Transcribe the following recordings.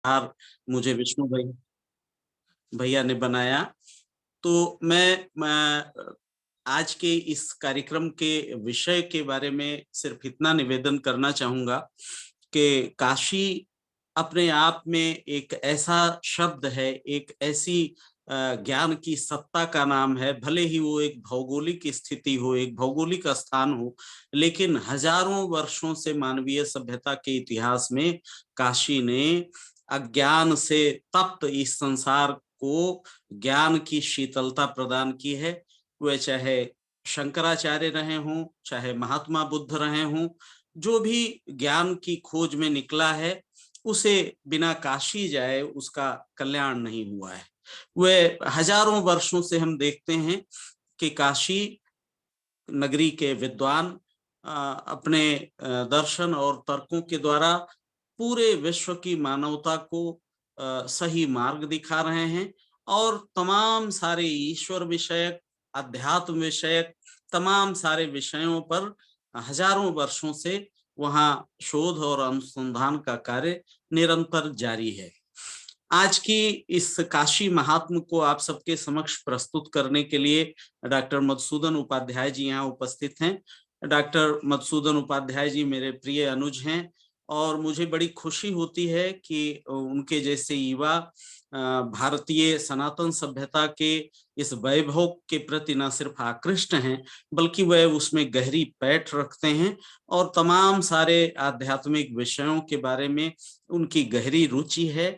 संसार मुझे विष्णु भैया ने बनाया। तो मैं आज के इस कार्यक्रम के विषय के बारे में सिर्फ इतना निवेदन करना चाहूंगा कि काशी अपने आप में एक ऐसा शब्द है, एक ऐसी ज्ञान की सत्ता का नाम है। भले ही वो एक भौगोलिक स्थिति हो, एक भौगोलिक स्थान हो, लेकिन हजारों वर्षों से मानवीय सभ्यता के इतिहास में काशी ने अज्ञान से तप्त इस संसार को ज्ञान की शीतलता प्रदान की है। वह चाहे शंकराचार्य रहे हों, चाहे महात्मा बुद्ध रहे हों, जो भी ज्ञान की खोज में निकला है, उसे बिना काशी जाए उसका कल्याण नहीं हुआ है। वह हजारों वर्षों से हम देखते हैं कि काशी नगरी के विद्वान अपने दर्शन और तर्कों के द्वारा पूरे विश्व की मानवता को सही मार्ग दिखा रहे हैं और तमाम सारे ईश्वर विषयक, अध्यात्म विषयक तमाम सारे विषयों पर हजारों वर्षों से वहां शोध और अनुसंधान का कार्य निरंतर जारी है। आज की इस काशी महात्म को आप सबके समक्ष प्रस्तुत करने के लिए डॉक्टर मधुसूदन उपाध्याय जी यहाँ उपस्थित हैं। डॉक्टर मधुसूदन उपाध्याय जी मेरे प्रिय अनुज हैं और मुझे बड़ी खुशी होती है कि उनके जैसे युवा भारतीय सनातन सभ्यता के इस वैभव के प्रति न सिर्फ आकृष्ट हैं, बल्कि वह उसमें गहरी पैठ रखते हैं और तमाम सारे आध्यात्मिक विषयों के बारे में उनकी गहरी रुचि है।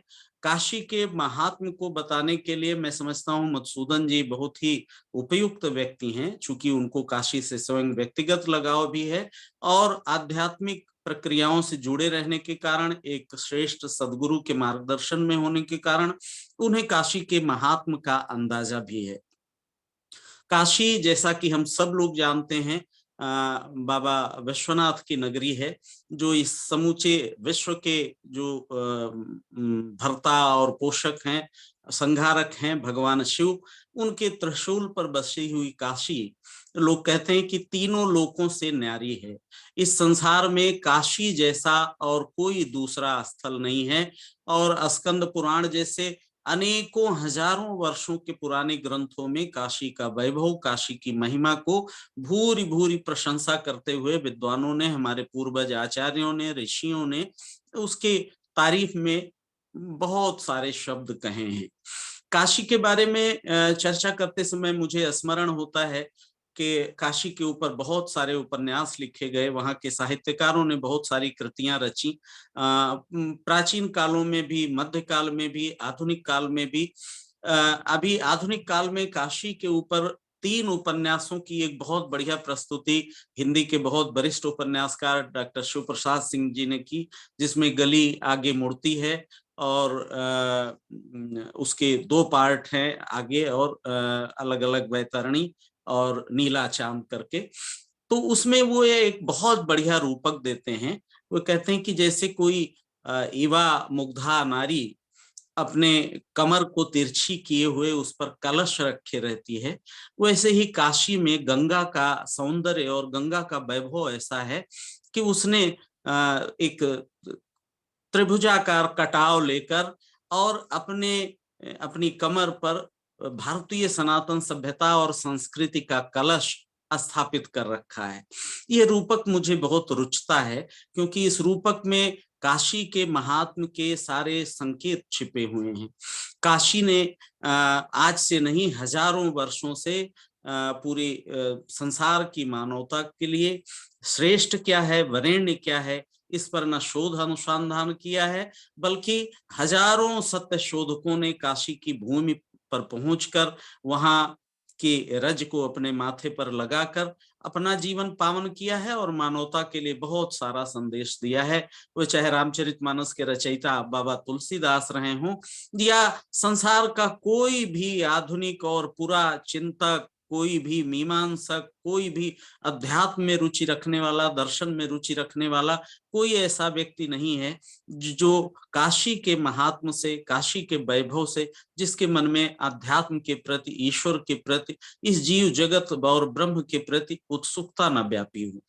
काशी के महात्म को बताने के लिए मैं समझता हूँ मधुसूदन जी बहुत ही उपयुक्त व्यक्ति हैं, चूंकि उनको काशी से स्वयं व्यक्तिगत लगाव भी है और आध्यात्मिक प्रक्रियाओं से जुड़े रहने के कारण, एक श्रेष्ठ सदगुरु के मार्गदर्शन में होने के कारण उन्हें काशी के महात्म का अंदाजा भी है। काशी, जैसा कि हम सब लोग जानते हैं, बाबा विश्वनाथ की नगरी है, जो इस समूचे विश्व के जो भर्ता और पोषक हैं, संहारक हैं, भगवान शिव, उनके त्रिशूल पर बसी हुई काशी, लोग कहते हैं कि तीनों लोकों से न्यारी है। इस संसार में काशी जैसा और कोई दूसरा स्थल नहीं है और स्कंद पुराण जैसे अनेकों हजारों वर्षों के पुराने ग्रंथों में काशी का वैभव, काशी की महिमा को भूरी भूरी प्रशंसा करते हुए विद्वानों ने, हमारे पूर्वज आचार्यों ने, ऋषियों ने उसके तारीफ में बहुत सारे शब्द कहे हैं। काशी के बारे में चर्चा करते समय मुझे स्मरण होता है कि काशी के ऊपर बहुत सारे उपन्यास लिखे गए, वहां के साहित्यकारों ने बहुत सारी कृतियां रची, प्राचीन कालों में भी, मध्य काल में भी, आधुनिक काल में भी। अभी आधुनिक काल में काशी के ऊपर 3 उपन्यासों की एक बहुत बढ़िया प्रस्तुति हिंदी के बहुत वरिष्ठ उपन्यासकार डॉक्टर शिव प्रसाद सिंह जी ने की, जिसमें गली आगे मुड़ती है और उसके 2 पार्ट हैं, आगे और अलग अलग वैतरणी और नीला चांद करके। तो उसमें वो एक बहुत बढ़िया रूपक देते हैं। वो कहते हैं कि जैसे कोई युवा मुग्धा नारी अपने कमर को तिरछी किए हुए उस पर कलश रखे रहती है, वैसे ही काशी में गंगा का सौंदर्य और गंगा का वैभव ऐसा है कि उसने एक त्रिभुजाकार कटाव लेकर और अपनी कमर पर भारतीय सनातन सभ्यता और संस्कृति का कलश स्थापित कर रखा है। ये रूपक मुझे बहुत रुचता है, क्योंकि इस रूपक में काशी के महात्म के सारे संकेत छिपे हुए हैं। काशी ने आज से नहीं, हजारों वर्षों से पूरी संसार की मानवता के लिए श्रेष्ठ क्या है, वरेण्य क्या है, इस पर न शोध अनुसंधान किया है, बल्कि हजारों सत्य शोधकों ने काशी की भूमि पर पहुंचकर वहां की रज को अपने माथे पर लगाकर अपना जीवन पावन किया है और मानवता के लिए बहुत सारा संदेश दिया है। वो चाहे रामचरितमानस के रचयिता बाबा तुलसीदास रहे हों या संसार का कोई भी आधुनिक और पूरा चिंतक, कोई भी मीमांसक, कोई भी अध्यात्म में रुचि रखने वाला, दर्शन में रुचि रखने वाला कोई ऐसा व्यक्ति नहीं है जो काशी के महात्म से, काशी के वैभव से, जिसके मन में अध्यात्म के प्रति, ईश्वर के प्रति, इस जीव जगत और ब्रह्म के प्रति उत्सुकता न व्यापी हो।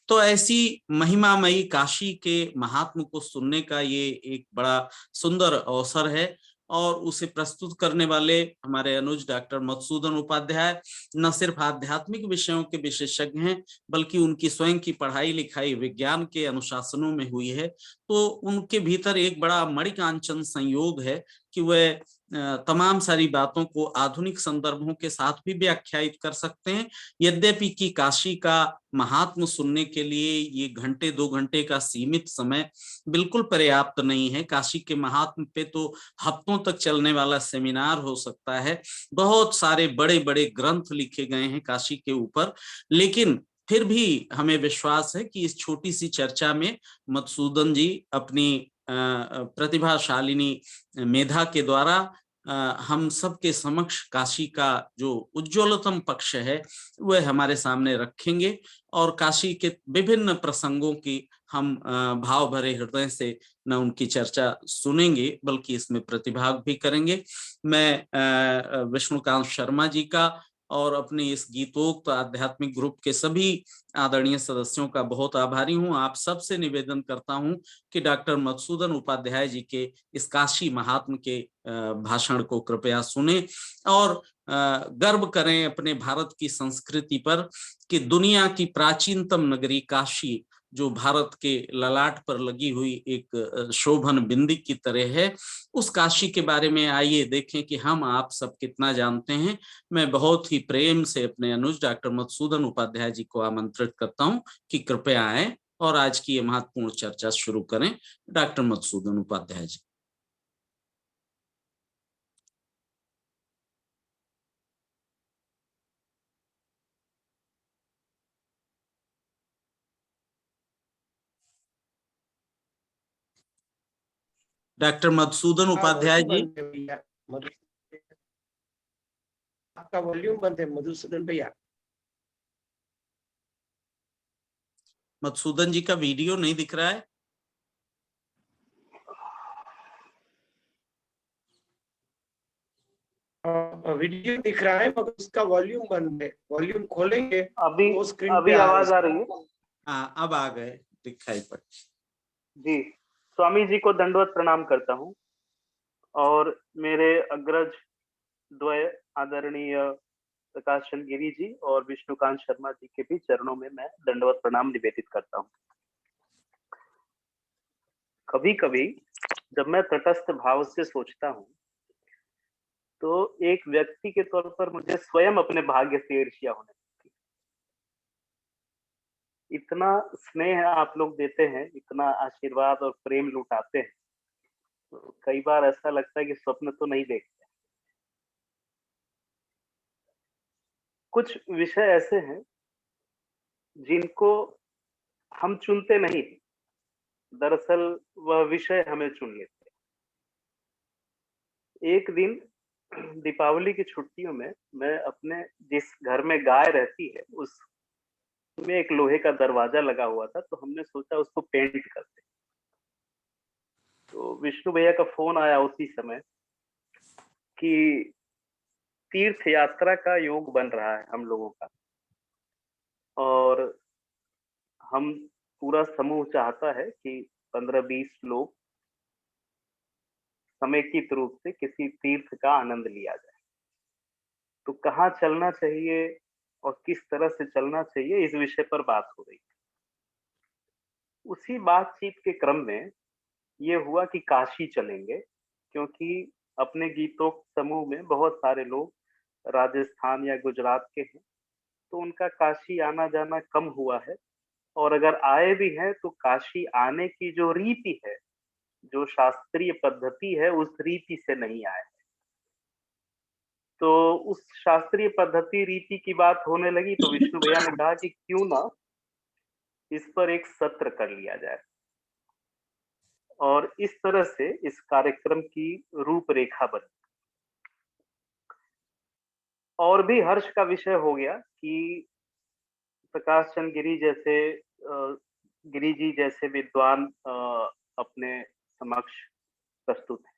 तो ऐसी महिमामयी काशी के महात्म को सुनने का ये एक बड़ा सुंदर अवसर है। और उसे प्रस्तुत करने वाले हमारे अनुज डॉक्टर मधुसूदन उपाध्याय न सिर्फ आध्यात्मिक विषयों के विशेषज्ञ हैं, बल्कि उनकी स्वयं की पढ़ाई लिखाई विज्ञान के अनुशासनों में हुई है। तो उनके भीतर एक बड़ा मणिकांचन संयोग है कि वह तमाम सारी बातों को आधुनिक संदर्भों के साथ भी व्याख्यायित कर सकते हैं। यद्यपि कि काशी का महात्म सुनने के लिए ये घंटे 2 घंटे का सीमित समय बिल्कुल पर्याप्त नहीं है। काशी के महात्म पे तो हफ्तों तक चलने वाला सेमिनार हो सकता है। बहुत सारे बड़े बड़े ग्रंथ लिखे गए हैं काशी के ऊपर। लेकिन फिर भी हमें विश्वास है कि इस छोटी सी चर्चा में मधुसूदन जी अपनी प्रतिभाशालिनी मेधा के द्वारा हम सबके समक्ष काशी का जो उज्ज्वलतम पक्ष है वह हमारे सामने रखेंगे। और काशी के विभिन्न प्रसंगों की हम भाव भरे हृदय से न उनकी चर्चा सुनेंगे बल्कि इसमें प्रतिभाग भी करेंगे। मैं विष्णुकांत शर्मा जी का और अपने इस गीतोक्त आध्यात्मिक ग्रुप के सभी आदरणीय सदस्यों का बहुत आभारी हूं। आप सबसे निवेदन करता हूं कि डॉक्टर मधुसूदन उपाध्याय जी के इस काशी महात्म के भाषण को कृपया सुने और गर्व करें अपने भारत की संस्कृति पर कि दुनिया की प्राचीनतम नगरी काशी जो भारत के ललाट पर लगी हुई एक शोभन बिंदी की तरह है, उस काशी के बारे में आइए देखें कि हम आप सब कितना जानते हैं। मैं बहुत ही प्रेम से अपने अनुज डॉक्टर मधुसूदन उपाध्याय जी को आमंत्रित करता हूं कि कृपया आए और आज की ये महत्वपूर्ण चर्चा शुरू करें। डॉक्टर मधुसूदन उपाध्याय जी। डॉक्टर मधुसूदन उपाध्याय जी। आपका वॉल्यूम बंद है मधुसूदन भैया। मधुसूदन जी का वीडियो नहीं दिख रहा है। वीडियो दिख रहा है मगर उसका वॉल्यूम बंद है। वॉल्यूम खोलेंगे अभी तो स्क्रीन अभी पे आवाज आ रही है? हाँ, अब आ गए, दिखाई पड़े। जी, स्वामी जी को दंडवत प्रणाम करता हूँ और मेरे अग्रज द्वय आदरणीय प्रकाश चंद्र गिरी जी और विष्णुकांत शर्मा जी के भी चरणों में मैं दंडवत प्रणाम निवेदित करता हूँ। कभी कभी जब मैं तटस्थ भाव से सोचता हूँ तो एक व्यक्ति के तौर पर मुझे स्वयं अपने भाग्य से ईर्ष्या होने लगती है। इतना स्नेह आप लोग देते हैं, इतना आशीर्वाद और प्रेम लुटाते हैं, तो कई बार ऐसा लगता है कि स्वप्न तो नहीं देखते। कुछ विषय ऐसे हैं जिनको हम चुनते नहीं, दरअसल वह विषय हमें चुन लेते हैं। एक दिन दीपावली की छुट्टियों में मैं अपने जिस घर में गाय रहती है उसमें एक लोहे का दरवाजा लगा हुआ था, तो हमने सोचा उसको पेंट करते। तो विष्णु भैया का फोन आया उसी समय कि तीर्थ यात्रा का योग बन रहा है हम लोगों का और हम पूरा समूह चाहता है कि 15-20 लोग समेकित रूप से किसी तीर्थ का आनंद लिया जाए। तो कहाँ चलना चाहिए और किस तरह से चलना चाहिए, इस विषय पर बात हो रही थी। उसी बातचीत के क्रम में ये हुआ कि काशी चलेंगे, क्योंकि अपने गीतों समूह में बहुत सारे लोग राजस्थान या गुजरात के हैं, तो उनका काशी आना जाना कम हुआ है और अगर आए भी हैं तो काशी आने की जो रीति है, जो शास्त्रीय पद्धति है, उस रीति से नहीं आए। तो उस शास्त्रीय पद्धति रीति की बात होने लगी तो विष्णु भैया ने कहा कि क्यों ना इस पर एक सत्र कर लिया जाए और इस तरह से इस कार्यक्रम की रूपरेखा बनी। और भी हर्ष का विषय हो गया कि प्रकाश चंद्र गिरी जी जैसे विद्वान अपने समक्ष प्रस्तुत हैं।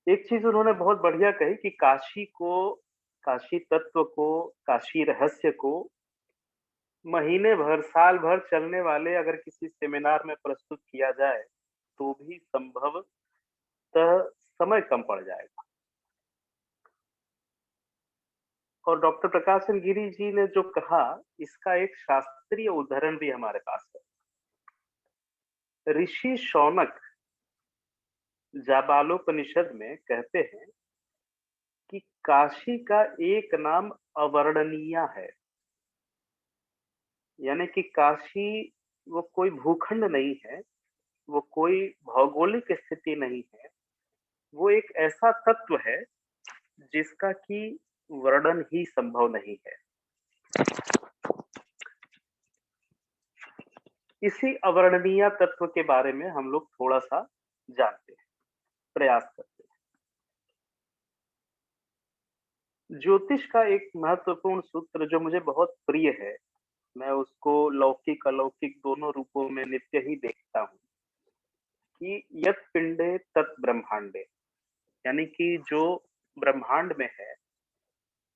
एक चीज उन्होंने बहुत बढ़िया कही कि काशी तत्व को, काशी रहस्य को महीने भर, साल भर चलने वाले अगर किसी सेमिनार में प्रस्तुत किया जाए, तो भी संभवतः समय कम पड़ जाएगा। और डॉक्टर प्रकाशन गिरी जी ने जो कहा, इसका एक शास्त्रीय उदाहरण भी हमारे पास है। ऋषि शौनक जाबालोपनिषद में कहते हैं कि काशी का एक नाम अवर्णनीय है। यानी कि काशी वो कोई भूखंड नहीं है, वो कोई भौगोलिक स्थिति नहीं है, वो एक ऐसा तत्व है जिसका कि वर्णन ही संभव नहीं है। इसी अवर्णनीय तत्व के बारे में हम लोग थोड़ा सा जानते हैं, प्रयास करते हैं। ज्योतिष का एक महत्वपूर्ण सूत्र जो मुझे बहुत प्रिय है, मैं उसको लौकिक अलौकिक दोनों रूपों में नित्य ही देखता हूँ, कि यत् पिंडे तत् ब्रह्मांडे, यानी कि जो ब्रह्मांड में है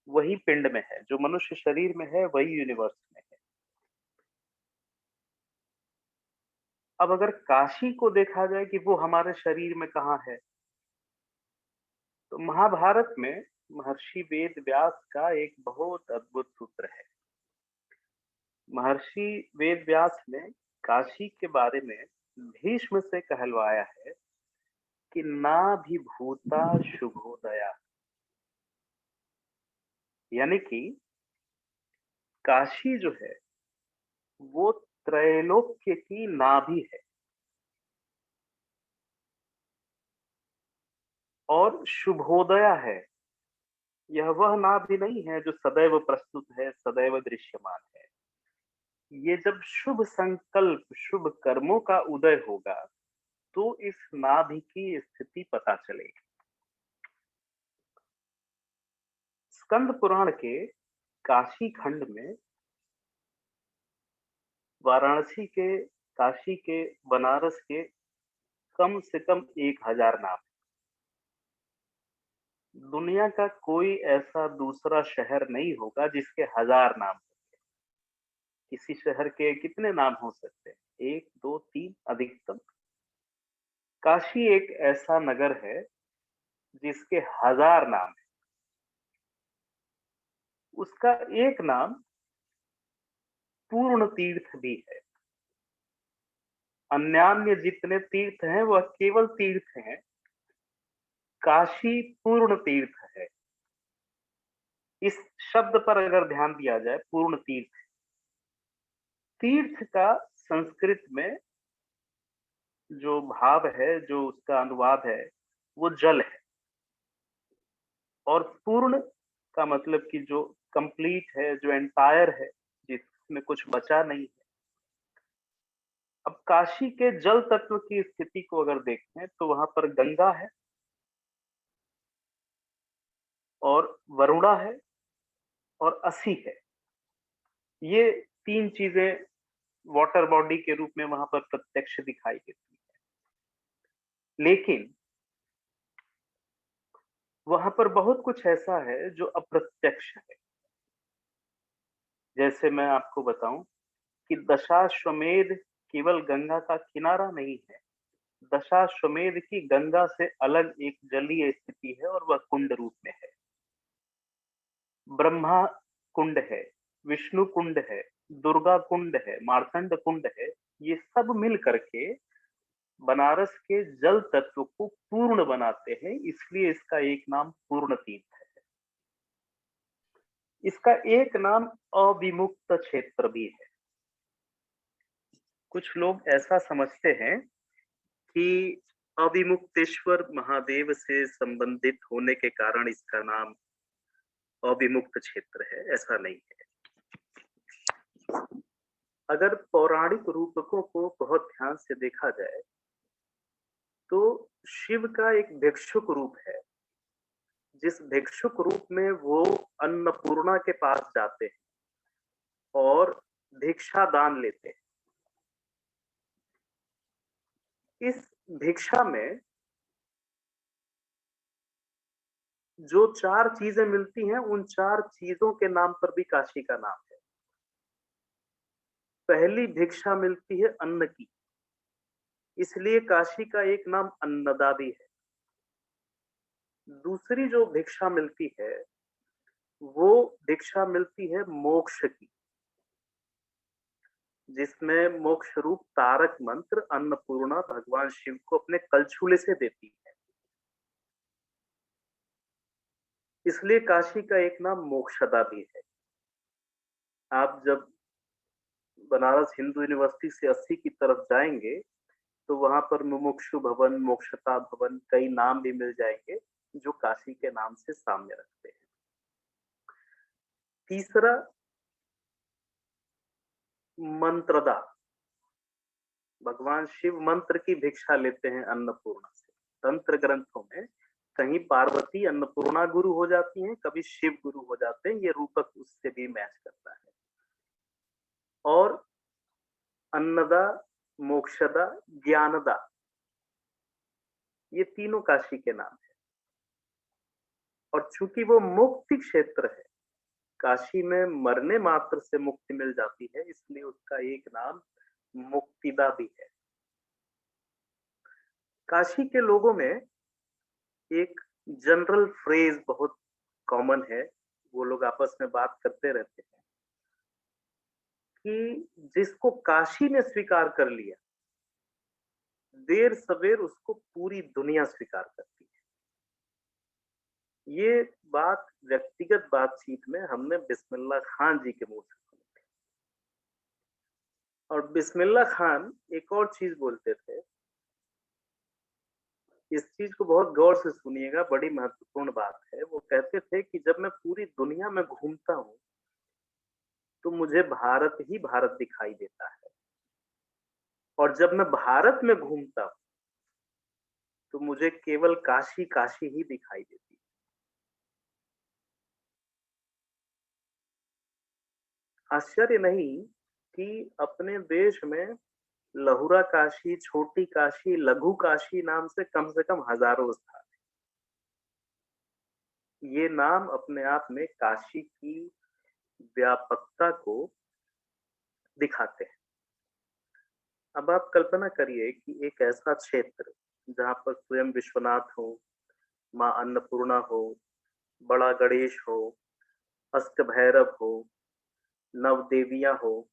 वही पिंड में है, जो मनुष्य शरीर में है वही यूनिवर्स में है। अब अगर काशी को देखा जाए कि वो हमारे शरीर में कहाँ है, तो महाभारत में महर्षि वेद व्यास का एक बहुत अद्भुत सूत्र है। महर्षि वेद व्यास ने काशी के बारे में भीष्म से कहलवाया है कि नाभिभूता शुभोदया, यानी कि काशी जो है वो त्रैलोक्य की नाभि है और शुभोदया है। यह वह नाभि नहीं है जो सदैव प्रस्तुत है, सदैव दृश्यमान है। ये जब शुभ संकल्प, शुभ कर्मों का उदय होगा, तो इस नाभि की स्थिति पता चलेगी। स्कंद पुराण के काशी खंड में वाराणसी के, काशी के, बनारस के कम से कम 1000 नाम। दुनिया का कोई ऐसा दूसरा शहर नहीं होगा जिसके 1000 नाम होंगे। किसी शहर के कितने नाम हो सकते हैं? 1, 2, 3 अधिकतम। काशी एक ऐसा नगर है जिसके 1000 नाम है। उसका एक नाम पूर्ण तीर्थ भी है। अन्यान्य जितने तीर्थ हैं वह केवल तीर्थ हैं, काशी पूर्ण तीर्थ है। इस शब्द पर अगर ध्यान दिया जाए, पूर्ण तीर्थ, तीर्थ का संस्कृत में जो भाव है, जो उसका अनुवाद है, वो जल है। और पूर्ण का मतलब कि जो कंप्लीट है, जो एंटायर है, जिसमें कुछ बचा नहीं है। अब काशी के जल तत्व की स्थिति को अगर देखें तो वहां पर गंगा है और वरुणा है और असी है। ये 3 चीजें वाटर बॉडी के रूप में वहां पर प्रत्यक्ष दिखाई देती है। लेकिन वहां पर बहुत कुछ ऐसा है जो अप्रत्यक्ष है। जैसे मैं आपको बताऊं कि दशाश्वमेध केवल गंगा का किनारा नहीं है। दशाश्वमेध की गंगा से अलग एक जलीय स्थिति है और वह कुंड रूप में है। ब्रह्मा कुंड है, विष्णु कुंड है, दुर्गा कुंड है, मार्तंड कुंड है। ये सब मिल करके बनारस के जल तत्व को पूर्ण बनाते हैं, इसलिए इसका एक नाम पूर्ण तीर्थ है। इसका एक नाम अविमुक्त क्षेत्र भी है। कुछ लोग ऐसा समझते हैं कि अविमुक्तेश्वर महादेव से संबंधित होने के कारण इसका नाम अविमुक्त क्षेत्र है। ऐसा नहीं है। अगर पौराणिक रूपकों को बहुत ध्यान से देखा जाए तो शिव का एक भिक्षुक रूप है, जिस भिक्षुक रूप में वो अन्नपूर्णा के पास जाते हैं और भिक्षा दान लेते हैं। इस भिक्षा में जो 4 चीजें मिलती हैं, उन 4 चीजों के नाम पर भी काशी का नाम है। पहली भिक्षा मिलती है अन्न की, इसलिए काशी का एक नाम अन्नदा भी है। दूसरी जो भिक्षा मिलती है वो भिक्षा मिलती है मोक्ष की, जिसमें मोक्ष रूप तारक मंत्र अन्नपूर्णा भगवान शिव को अपने कलछुले से देती है, इसलिए काशी का एक नाम मोक्षदा भी है। आप जब बनारस हिंदू यूनिवर्सिटी से 80 की तरफ जाएंगे तो वहां पर मुमुक्षु भवन, मोक्षता भवन, कई नाम भी मिल जाएंगे जो काशी के नाम से साम्य रखते हैं। तीसरा मंत्रदा, भगवान शिव मंत्र की भिक्षा लेते हैं अन्नपूर्णा से। तंत्र ग्रंथों में कहीं पार्वती अन्नपूर्णा गुरु हो जाती हैं, कभी शिव गुरु हो जाते हैं, ये रूपक उससे भी मैच करता है। और अन्नदा, मोक्षदा, ज्ञानदा, ये तीनों काशी के नाम है। और चूंकि वो मुक्ति क्षेत्र है, काशी में मरने मात्र से मुक्ति मिल जाती है, इसलिए उसका एक नाम मुक्तिदा भी है। काशी के लोगों में एक जनरल फ्रेज बहुत कॉमन है, वो लोग आपस में बात करते रहते हैं कि जिसको काशी ने स्वीकार कर लिया, देर सवेर उसको पूरी दुनिया स्वीकार करती है। ये बात व्यक्तिगत बातचीत में हमने बिस्मिल्लाह खान जी के मुंह से सुनी थी। और बिस्मिल्लाह खान एक और चीज बोलते थे, इस चीज को बहुत गौर से सुनिएगा, बड़ी महत्वपूर्ण बात है। वो कहते थे कि जब मैं पूरी दुनिया में घूमता हूँ तो मुझे भारत ही भारत दिखाई देता है, और जब मैं भारत में घूमता हूँ तो मुझे केवल काशी काशी ही दिखाई देती है। आश्चर्य नहीं कि अपने देश में लहुरा काशी, छोटी काशी, लघु काशी नाम से कम हजारों स्थान है। ये नाम अपने आप में काशी की व्यापकता को दिखाते हैं। अब आप कल्पना करिए कि एक ऐसा क्षेत्र जहां पर स्वयं विश्वनाथ हो, माँ अन्नपूर्णा हो, बड़ा गणेश हो, अष्ट भैरव हो, नव देवियां हो,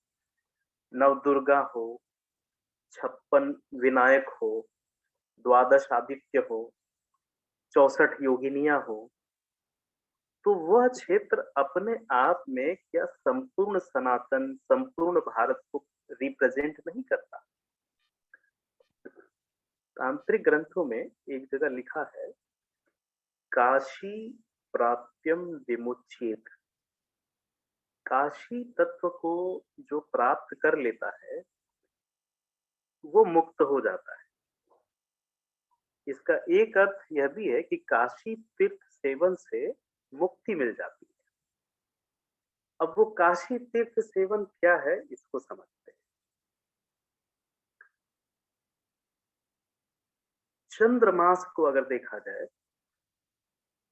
नव दुर्गा हो, 56 विनायक हो, द्वादश आदित्य हो, 64 योगिनियां हो, तो वह क्षेत्र अपने आप में क्या संपूर्ण सनातन, संपूर्ण भारत को रिप्रेजेंट नहीं करता? तांत्रिक ग्रंथों में एक जगह लिखा है, काशी प्राप्यम विमुच्येत। काशी तत्व को जो प्राप्त कर लेता है वो मुक्त हो जाता है। इसका एक अर्थ यह भी है कि काशी तीर्थ सेवन से मुक्ति मिल जाती है। अब वो काशी तीर्थ सेवन क्या है, इसको समझते हैं। चंद्रमास को अगर देखा जाए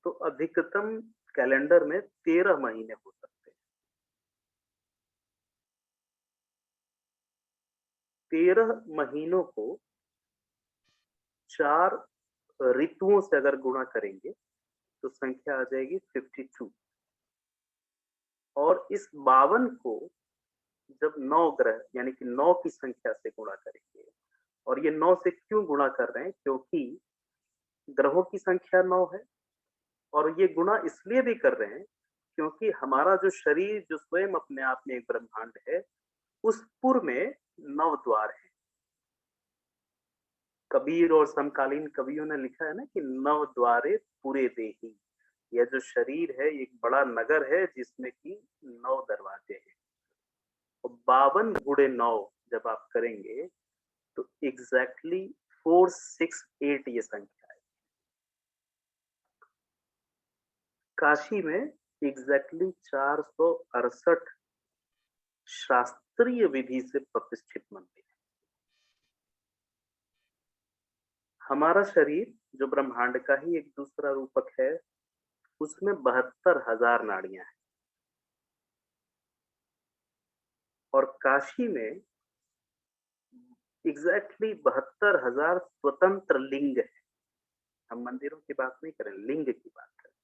तो अधिकतम कैलेंडर में 13 महीने हो सकते हैं। 13 महीनों को 4 ऋतुओं से अगर गुणा करेंगे तो संख्या आ जाएगी 52। और इस 52 को जब 9 ग्रह यानी कि 9 की संख्या से गुणा करेंगे, और ये 9 से क्यों गुणा कर रहे हैं, क्योंकि ग्रहों की संख्या 9 है, और ये गुणा इसलिए भी कर रहे हैं क्योंकि हमारा जो शरीर, जो स्वयं अपने आप में एक ब्रह्मांड है, उस पुर में 9 द्वार है। कबीर और समकालीन कवियों ने लिखा है ना कि 9 द्वारे पूरे देही। यह जो शरीर है एक बड़ा नगर है जिसमें कि 9 दरवाजे हैं। और 52 गुणे 9 जब आप करेंगे तो एग्जैक्टली 468 ये संख्या है। काशी में एग्जैक्टली 468 शास्त्रीय विधि से प्रतिष्ठित मंदिर है। हमारा शरीर जो ब्रह्मांड का ही एक दूसरा रूपक है, उसमें 72,000 नाड़ियां हैं, और काशी में एग्जैक्टली 72,000 स्वतंत्र लिंग है। हम मंदिरों की बात नहीं करें, लिंग की बात करें।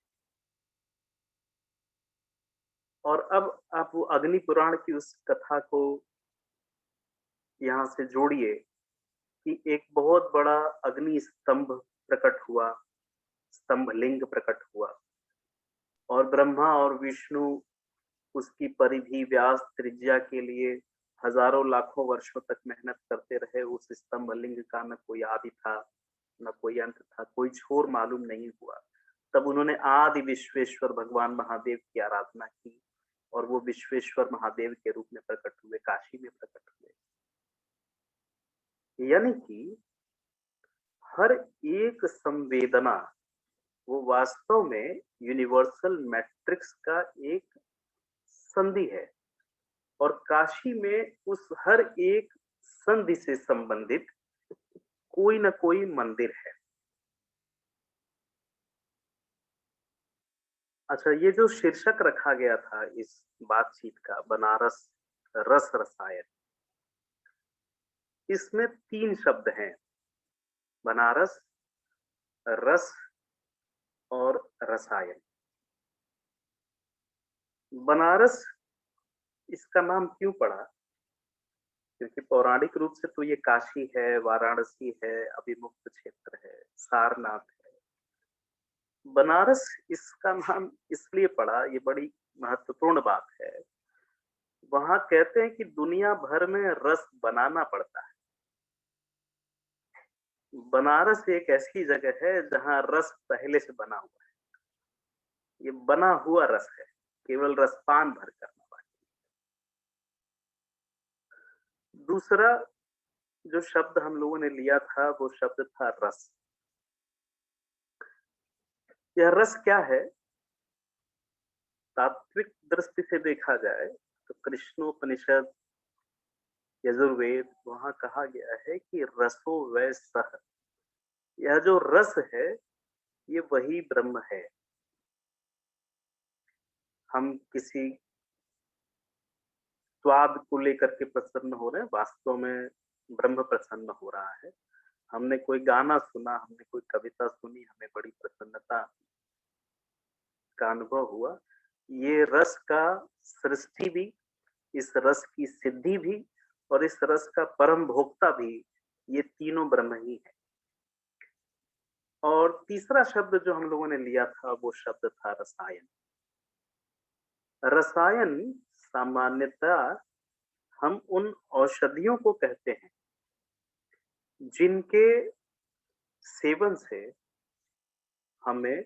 और अब आप वो अग्नि पुराण की उस कथा को यहाँ से जोड़िए कि एक बहुत बड़ा अग्नि स्तंभ प्रकट हुआ, स्तंभ लिंग प्रकट हुआ, और ब्रह्मा और विष्णु उसकी परिधि, व्यास, त्रिज्या के लिए हजारों लाखों वर्षों तक मेहनत करते रहे। उस स्तंभ लिंग का न कोई आदि था, न कोई अंत था, कोई छोर मालूम नहीं हुआ। तब उन्होंने आदि विश्वेश्वर भगवान महादेव की आराधना की और वो विश्वेश्वर महादेव के रूप में प्रकट हुए, काशी में प्रकट हुए। यानी कि हर एक संवेदना वो वास्तव में यूनिवर्सल मैट्रिक्स का एक संधि है, और काशी में उस हर एक संधि से संबंधित कोई न कोई मंदिर है। अच्छा, ये जो शीर्षक रखा गया था इस बातचीत का, बनारस रस रसायन, इसमें 3 शब्द हैं, बनारस, रस और रसायन। बनारस इसका नाम क्यों पड़ा? क्योंकि पौराणिक रूप से तो ये काशी है, वाराणसी है, अभिमुक्त क्षेत्र है, सारनाथ है। बनारस इसका नाम इसलिए पड़ा, ये बड़ी महत्वपूर्ण बात है। वहां कहते हैं कि दुनिया भर में रस बनाना पड़ता है। बनारस एक ऐसी जगह है जहां रस पहले से बना हुआ है। ये बना हुआ रस है, केवल रसपान भर करना बाकी। दूसरा जो शब्द हम लोगों ने लिया था वो शब्द था रस। यह रस क्या है? तात्विक दृष्टि से देखा जाए तो कृष्णोपनिषद, यजुर्वेद, वहां कहा गया है कि रसो वै सह। यह जो रस है ये वही ब्रह्म है। हम किसी स्वाद को लेकर के प्रसन्न हो रहे हैं, वास्तव में ब्रह्म प्रसन्न हो रहा है। हमने कोई गाना सुना, हमने कोई कविता सुनी, हमें बड़ी प्रसन्नता का अनुभव हुआ। ये रस का सृष्टि भी, इस रस की सिद्धि भी और इस रस का परम भोक्ता भी, ये तीनों ब्रह्म ही है। और तीसरा शब्द जो हम लोगों ने लिया था वो शब्द था रसायन। रसायन सामान्यतः हम उन औषधियों को कहते हैं जिनके सेवन से हमें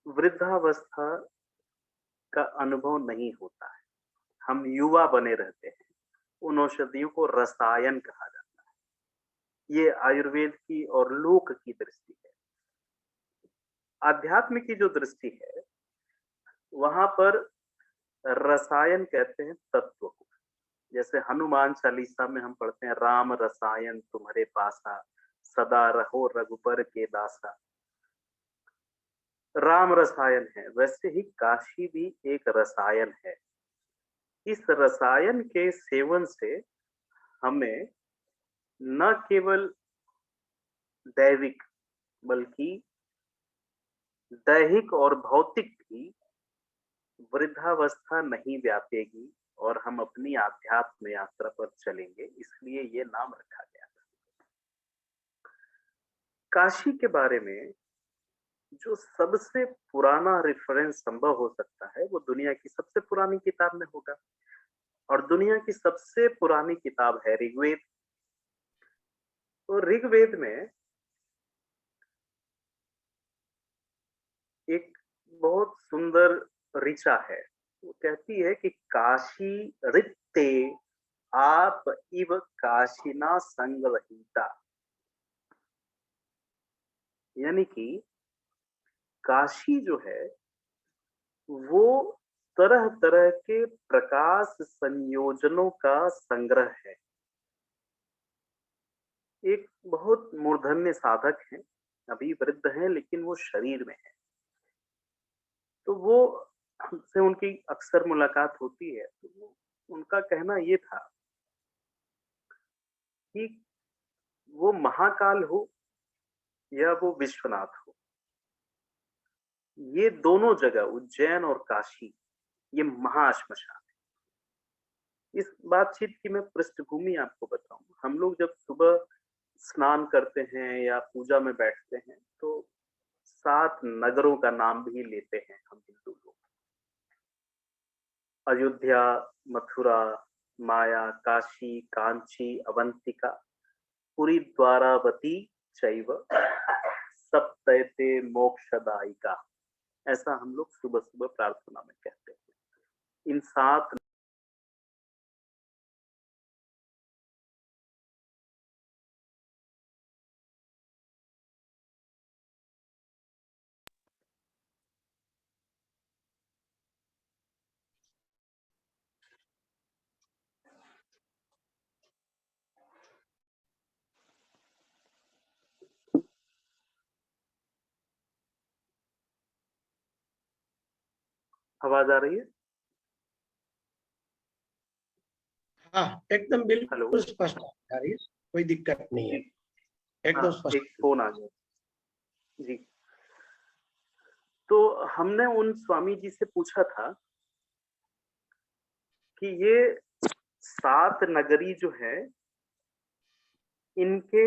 वृद्धावस्था का अनुभव नहीं होता है, हम युवा बने रहते हैं। उन औषधियों को रसायन कहा जाता है। ये आयुर्वेद की और लोक की दृष्टि है। आध्यात्म की जो दृष्टि है वहां पर रसायन कहते हैं तत्व को। जैसे हनुमान चालीसा में हम पढ़ते हैं, राम रसायन तुम्हारे पासा, सदा रहो रघुबर के दासा। राम रसायन है, वैसे ही काशी भी एक रसायन है। इस रसायन के सेवन से हमें न केवल दैविक बल्कि दैहिक और भौतिक भी वृद्धावस्था नहीं व्यापेगी और हम अपनी आध्यात्म यात्रा पर चलेंगे, इसलिए ये नाम रखा गया था। काशी के बारे में जो सबसे पुराना रेफरेंस संभव हो सकता है वो दुनिया की सबसे पुरानी किताब में होगा, और दुनिया की सबसे पुरानी किताब है ऋग्वेद। तो ऋग्वेद में एक बहुत सुंदर ऋचा है। वो कहती है कि काशी रित्ते आप इव काशिना संगवहिता। यानी कि काशी जो है वो तरह तरह के प्रकाश संयोजनों का संग्रह है। एक बहुत मूर्धन्य साधक है, अभी वृद्ध है लेकिन वो शरीर में है। तो वो हमसे उनकी अक्सर मुलाकात होती है, तो उनका कहना ये था कि वो महाकाल हो या वो विश्वनाथ हो, ये दोनों जगह उज्जैन और काशी ये महाश्मशान है। इस बातचीत की मैं पृष्ठभूमि आपको बताऊं, हम लोग जब सुबह स्नान करते हैं या पूजा में बैठते हैं तो 7 नगरों का नाम भी लेते हैं हम हिंदू लोग। अयोध्या, मथुरा, माया, काशी, कांची, अवंतिका, पुरी, द्वारावती चैव सप्तैते मोक्षदायिका, ऐसा हम लोग सुबह सुबह प्रार्थना में कहते हैं। इन 7 आवाज आ रही है? हाँ, एकदम हेलो बिल्कुल स्पष्ट आ रही है, कोई दिक्कत नहीं है, जी, एकदम हाँ, स्पष्ट। एक फोन आ गया जी। तो हमने उन स्वामी जी से पूछा था कि ये 7 नगरी जो है इनके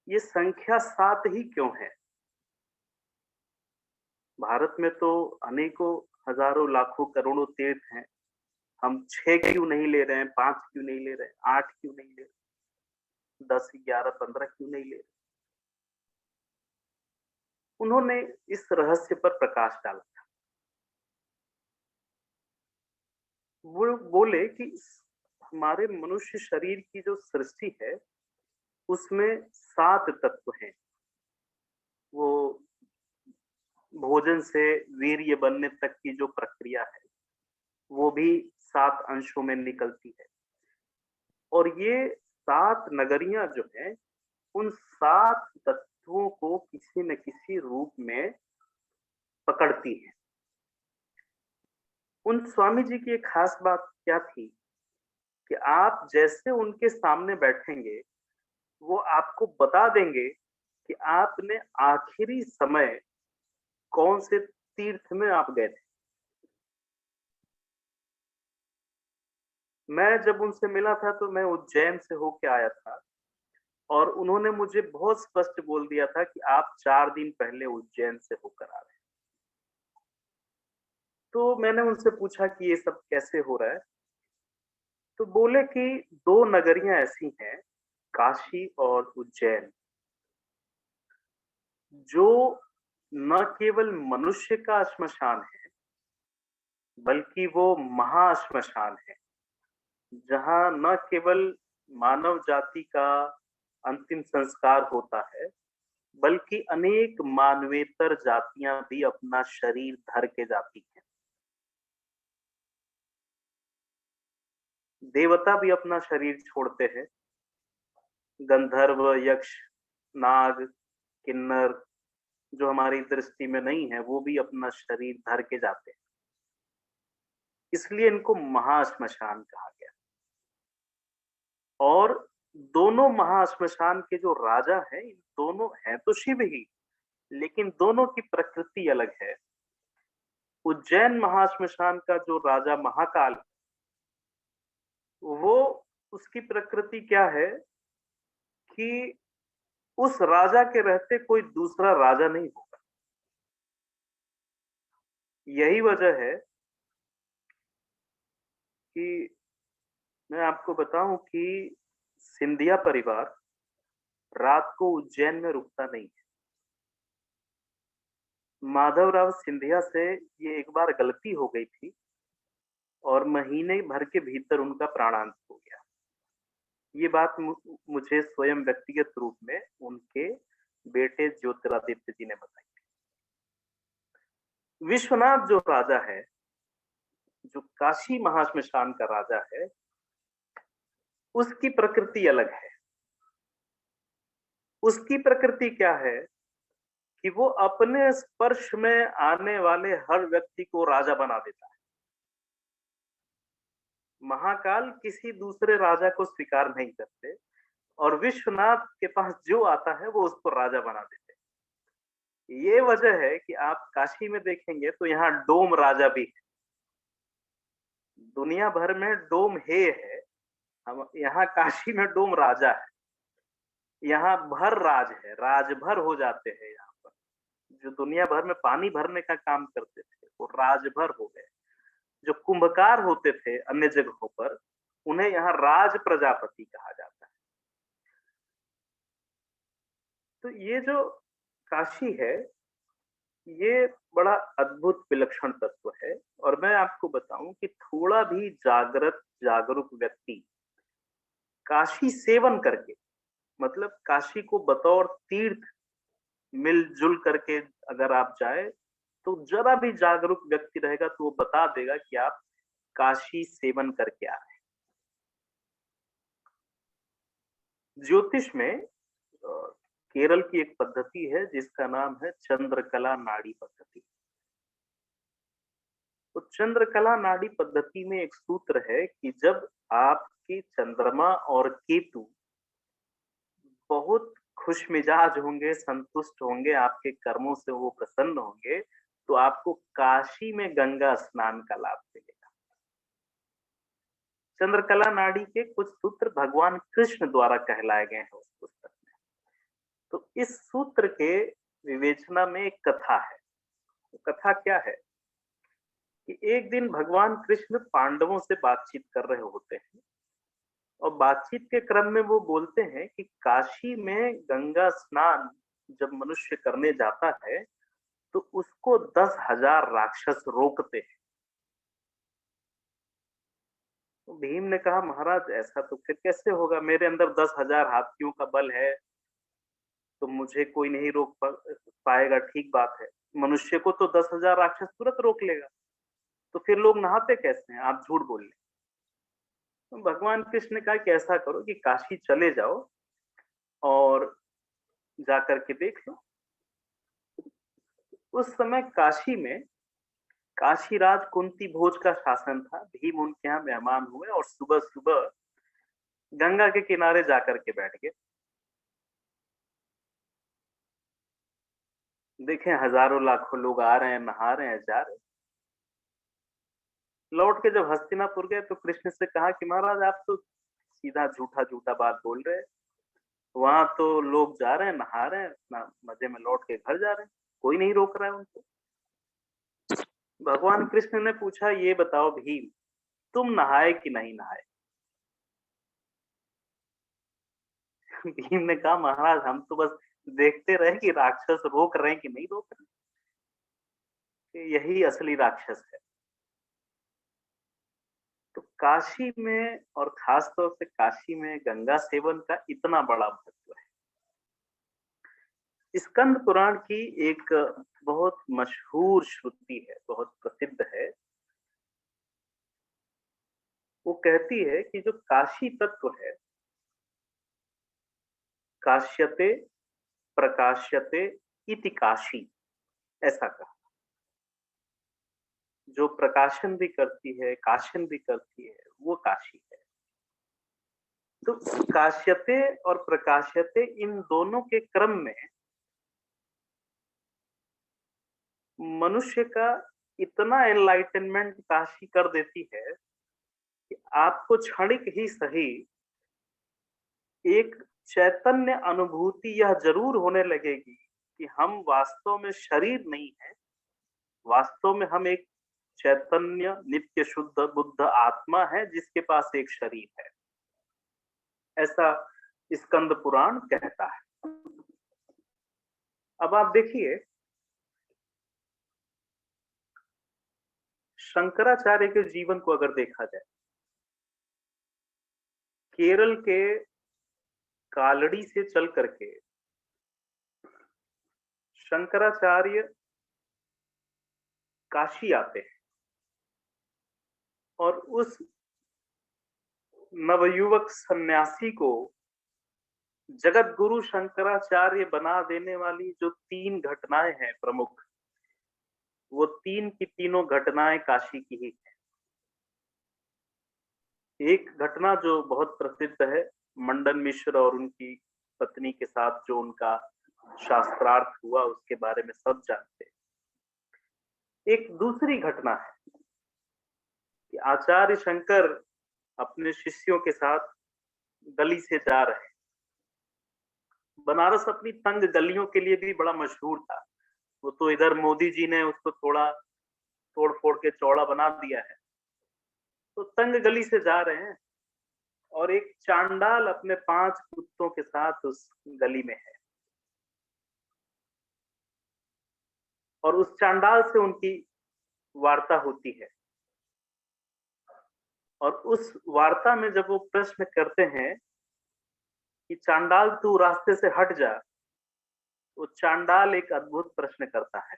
ये संख्या 7 ही क्यों है? भारत में तो अनेकों हजारों लाखों करोड़ों तीर्थ हैं, हम 6 क्यों नहीं ले रहे हैं, 5 क्यों नहीं ले रहे हैं, 8 क्यों नहीं ले रहे, 10, 11, 15 क्यों नहीं ले रहे? उन्होंने इस रहस्य पर प्रकाश डाला था। वो बोले कि हमारे मनुष्य शरीर की जो सृष्टि है उसमें 7 तत्व हैं। वो भोजन से वीर्य बनने तक की जो प्रक्रिया है वो भी 7 अंशों में निकलती है और ये 7 नगरियां जो है उन 7 तत्वों को किसी न किसी रूप में पकड़ती है। उन स्वामी जी की एक खास बात क्या थी कि आप जैसे उनके सामने बैठेंगे वो आपको बता देंगे कि आपने आखिरी समय कौन से तीर्थ में आप गए थे। मैं जब उनसे मिला था तो मैं उज्जैन से होके आया था और उन्होंने मुझे बहुत स्पष्ट बोल दिया था कि आप 4 दिन पहले उज्जैन से होकर आ रहे हैं। तो मैंने उनसे पूछा कि ये सब कैसे हो रहा है? तो बोले कि 2 नगरियां ऐसी हैं, काशी और उज्जैन, जो न केवल मनुष्य का श्मशान है, बल्कि वो महाश्मशान है, जहां न केवल मानव जाति का अंतिम संस्कार होता है, बल्कि अनेक मानवेतर जातियां भी अपना शरीर धर के जाती हैं। देवता भी अपना शरीर छोड़ते हैं, गंधर्व, यक्ष, नाग, किन्नर जो हमारी दृष्टि में नहीं है वो भी अपना शरीर धर के जाते हैं। इसलिए इनको महाश्मशान कहा गया। और दोनों महाश्मशान के जो राजा हैं, इन दोनों हैं तो शिव ही, लेकिन दोनों की प्रकृति अलग है। उज्जैन महाश्मशान का जो राजा महाकाल, वो उसकी प्रकृति क्या है कि उस राजा के रहते कोई दूसरा राजा नहीं होगा। यही वजह है कि मैं आपको बताऊं कि सिंधिया परिवार रात को उज्जैन में रुकता नहीं है। माधवराव सिंधिया से ये एक बार गलती हो गई थी और महीने भर के भीतर उनका प्राणांत हो गया। ये बात मुझे स्वयं व्यक्तिगत रूप में उनके बेटे ज्योतिरादित्य जी ने बताई। विश्वनाथ जो राजा है, जो काशी महाश्मशान का राजा है, उसकी प्रकृति अलग है। उसकी प्रकृति क्या है कि वो अपने स्पर्श में आने वाले हर व्यक्ति को राजा बना देता है। महाकाल किसी दूसरे राजा को स्वीकार नहीं करते और विश्वनाथ के पास जो आता है वो उसको राजा बना देते। ये वजह है कि आप काशी में देखेंगे तो यहाँ डोम राजा भी है। दुनिया भर में डोम है, हम यहाँ काशी में डोम राजा है। यहाँ भर राज है, राज भर हो जाते हैं यहाँ पर। जो दुनिया भर में पानी भरने का काम करते थे वो राज भर हो गए। जो कुंभकार होते थे अन्य जगहों पर, उन्हें यहाँ राज प्रजापति कहा जाता है। तो ये जो काशी है, ये बड़ा अद्भुत विलक्षण तत्व है। और मैं आपको बताऊं कि थोड़ा भी जागरूक व्यक्ति काशी सेवन करके, मतलब काशी को बतौर तीर्थ मिलजुल करके अगर आप जाए, तो जरा भी जागरूक व्यक्ति रहेगा तो वो बता देगा कि आप काशी सेवन करके आ रहे हैं। ज्योतिष में केरल की एक पद्धति है जिसका नाम है चंद्रकला नाड़ी पद्धति। तो चंद्रकला नाड़ी पद्धति में एक सूत्र है कि जब आपके चंद्रमा और केतु बहुत खुश मिजाज होंगे, संतुष्ट होंगे, आपके कर्मों से वो प्रसन्न होंगे, तो आपको काशी में गंगा स्नान का लाभ मिलेगा। चंद्रकला नाड़ी के कुछ सूत्र भगवान कृष्ण द्वारा कहलाए गए हैं उस पुस्तक में। तो इस सूत्र के विवेचना में एक कथा है। तो कथा क्या है कि एक दिन भगवान कृष्ण पांडवों से बातचीत कर रहे होते हैं और बातचीत के क्रम में वो बोलते हैं कि काशी में गंगा स्नान जब मनुष्य करने जाता है तो उसको 10,000 राक्षस रोकते हैं। तो भीम ने कहा, महाराज ऐसा तो फिर कैसे होगा, मेरे अंदर 10,000 हाथियों का बल है तो मुझे कोई नहीं रोक पाएगा। ठीक बात है, मनुष्य को तो 10,000 राक्षस तुरंत रोक लेगा, तो फिर लोग नहाते कैसे हैं, आप झूठ बोल रहे। तो भगवान कृष्ण ने कहा कि ऐसा करो कि काशी चले जाओ और जाकर के देख लो। उस समय काशी में काशीराज कुंती भोज का शासन था। भीम उनके यहाँ मेहमान हुए और सुबह सुबह गंगा के किनारे जाकर के बैठ गए। देखें हजारों लाखों लोग आ रहे हैं, नहा रहे हैं, जा रहे हैं। लौट के जब हस्तिनापुर गए तो कृष्ण से कहा कि महाराज आप तो सीधा झूठा बात बोल रहे हैं, वहां तो लोग जा रहे हैं, नहा रहे हैं, अपना मजे में लौट के घर जा रहे हैं, कोई नहीं रोक रहा है उनको। भगवान कृष्ण ने पूछा, ये बताओ भीम, तुम नहाए कि नहीं नहाए? भीम ने कहा, महाराज हम तो बस देखते रहे कि राक्षस रोक रहे हैं कि नहीं रोक रहे, यही असली राक्षस है। तो काशी में और खास तौर से काशी में गंगा सेवन का इतना बड़ा महत्व है। स्कंद पुराण की एक बहुत मशहूर श्रुति है, बहुत प्रसिद्ध है। वो कहती है कि जो काशी तत्व है, काश्यते प्रकाश्यते इति काशी, ऐसा कहा। जो प्रकाशन भी करती है, काशन भी करती है, वो काशी है। तो काश्यते और प्रकाश्यते, इन दोनों के क्रम में मनुष्य का इतना एनलाइटनमेंट काशी कर देती है कि आपको क्षणिक ही सही एक चैतन्य अनुभूति यह जरूर होने लगेगी कि हम वास्तव में शरीर नहीं है, वास्तव में हम एक चैतन्य नित्य शुद्ध बुद्ध आत्मा है जिसके पास एक शरीर है। ऐसा स्कंद पुराण कहता है। अब आप देखिए, शंकराचार्य के जीवन को अगर देखा जाए, केरल के कालड़ी से चल करके शंकराचार्य काशी आते हैं और उस नवयुवक सन्यासी को जगत गुरु शंकराचार्य बना देने वाली जो 3 घटनाएं हैं प्रमुख, वो 3 की तीनों घटनाएं काशी की ही है। एक घटना जो बहुत प्रसिद्ध है, मंडन मिश्र और उनकी पत्नी के साथ जो उनका शास्त्रार्थ हुआ, उसके बारे में सब जानते हैं। एक दूसरी घटना है कि आचार्य शंकर अपने शिष्यों के साथ गली से जा रहे हैं। बनारस अपनी तंग गलियों के लिए भी बड़ा मशहूर था। वो तो इधर मोदी जी ने उसको थोड़ा तोड़ फोड़ के चौड़ा बना दिया है। तो तंग गली से जा रहे हैं और एक चांडाल अपने 5 कुत्तों के साथ उस गली में है और उस चांडाल से उनकी वार्ता होती है। और उस वार्ता में जब वो प्रश्न करते हैं कि चांडाल तू रास्ते से हट जा, तो चांडाल एक अद्भुत प्रश्न करता है।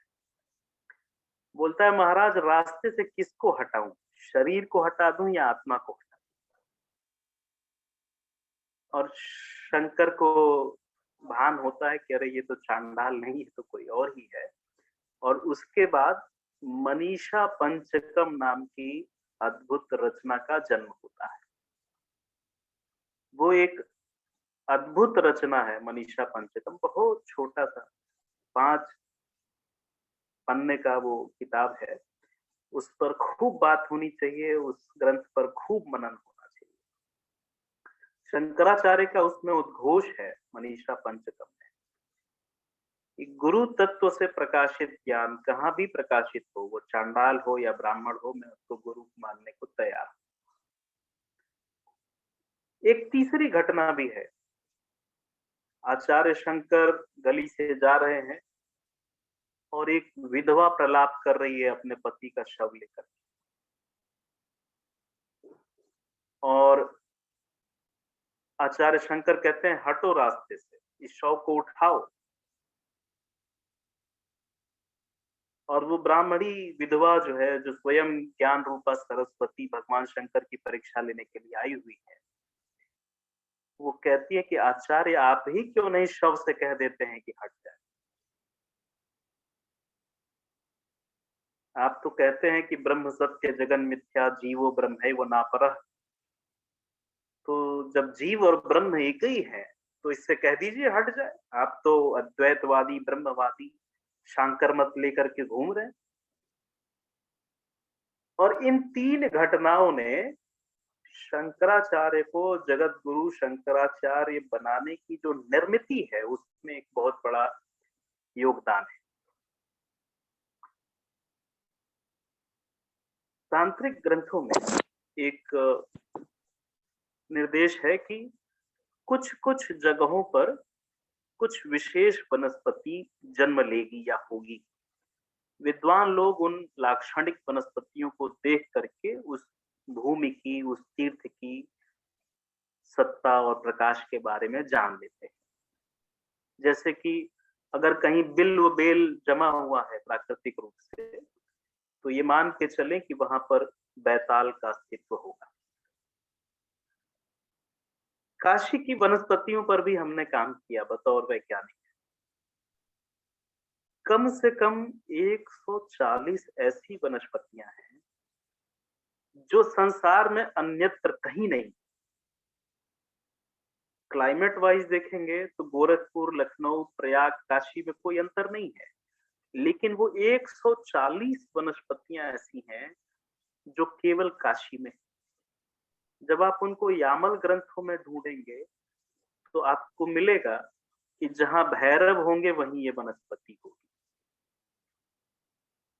बोलता है, महाराज रास्ते से किसको हटाऊं, शरीर को हटा दूं या आत्मा को हटा दूं? और शंकर को भान होता है कि अरे ये तो चांडाल नहीं, ये तो कोई और ही है। और उसके बाद मनीषा पंचकम नाम की अद्भुत रचना का जन्म होता है। वो एक अद्भुत रचना है मनीषा पंचकम, बहुत छोटा सा 5 पन्ने का वो किताब है। उस पर खूब बात होनी चाहिए, उस ग्रंथ पर खूब मनन होना चाहिए। शंकराचार्य का उसमें उद्घोष है मनीषा पंचकम में कि गुरु तत्व से प्रकाशित ज्ञान कहाँ भी प्रकाशित हो, वो चांडाल हो या ब्राह्मण हो, मैं उसको गुरु मानने को तैयार हूं। एक तीसरी घटना भी है। आचार्य शंकर गली से जा रहे हैं और एक विधवा प्रलाप कर रही है अपने पति का शव लेकर, और आचार्य शंकर कहते हैं हटो रास्ते से, इस शव को उठाओ। और वो ब्राह्मणी विधवा जो है, जो स्वयं ज्ञान रूपा सरस्वती भगवान शंकर की परीक्षा लेने के लिए आई हुई है, वो कहती है कि आचार्य आप ही क्यों नहीं शव से कह देते हैं कि हट जाए। आप तो कहते हैं कि ब्रह्म सत्य जगन मिथ्या जीवो ब्रह्मैव नापरः। तो जब जीव और ब्रह्म एक ही है तो इससे कह दीजिए हट जाए। आप तो अद्वैतवादी ब्रह्मवादी शांकर मत लेकर के घूम रहे हैं। और इन 3 घटनाओं ने शंकराचार्य को जगत गुरु शंकराचार्य बनाने की जो निर्मिति है, उसमें एक बहुत बड़ा योगदान है। तांत्रिक ग्रंथों में एक निर्देश है कि कुछ कुछ जगहों पर कुछ विशेष वनस्पति जन्म लेगी या होगी। विद्वान लोग उन लाक्षणिक वनस्पतियों को देख करके उस भूमि की, उस तीर्थ की सत्ता और प्रकाश के बारे में जान लेते हैं। जैसे कि अगर कहीं बिल्व बेल जमा हुआ है प्राकृतिक रूप से, तो ये मान के चलें कि वहां पर बैताल का अस्तित्व होगा। काशी की वनस्पतियों पर भी हमने काम किया बतौर वैज्ञानिक। कम से कम 140 ऐसी वनस्पतियां हैं जो संसार में अन्यत्र कहीं नहीं। क्लाइमेट वाइज देखेंगे तो गोरखपुर, लखनऊ, प्रयाग, काशी में कोई अंतर नहीं है, लेकिन वो 140 वनस्पतियां ऐसी हैं जो केवल काशी में। जब आप उनको यामल ग्रंथों में ढूंढेंगे तो आपको मिलेगा कि जहां भैरव होंगे वहीं ये वनस्पति होगी।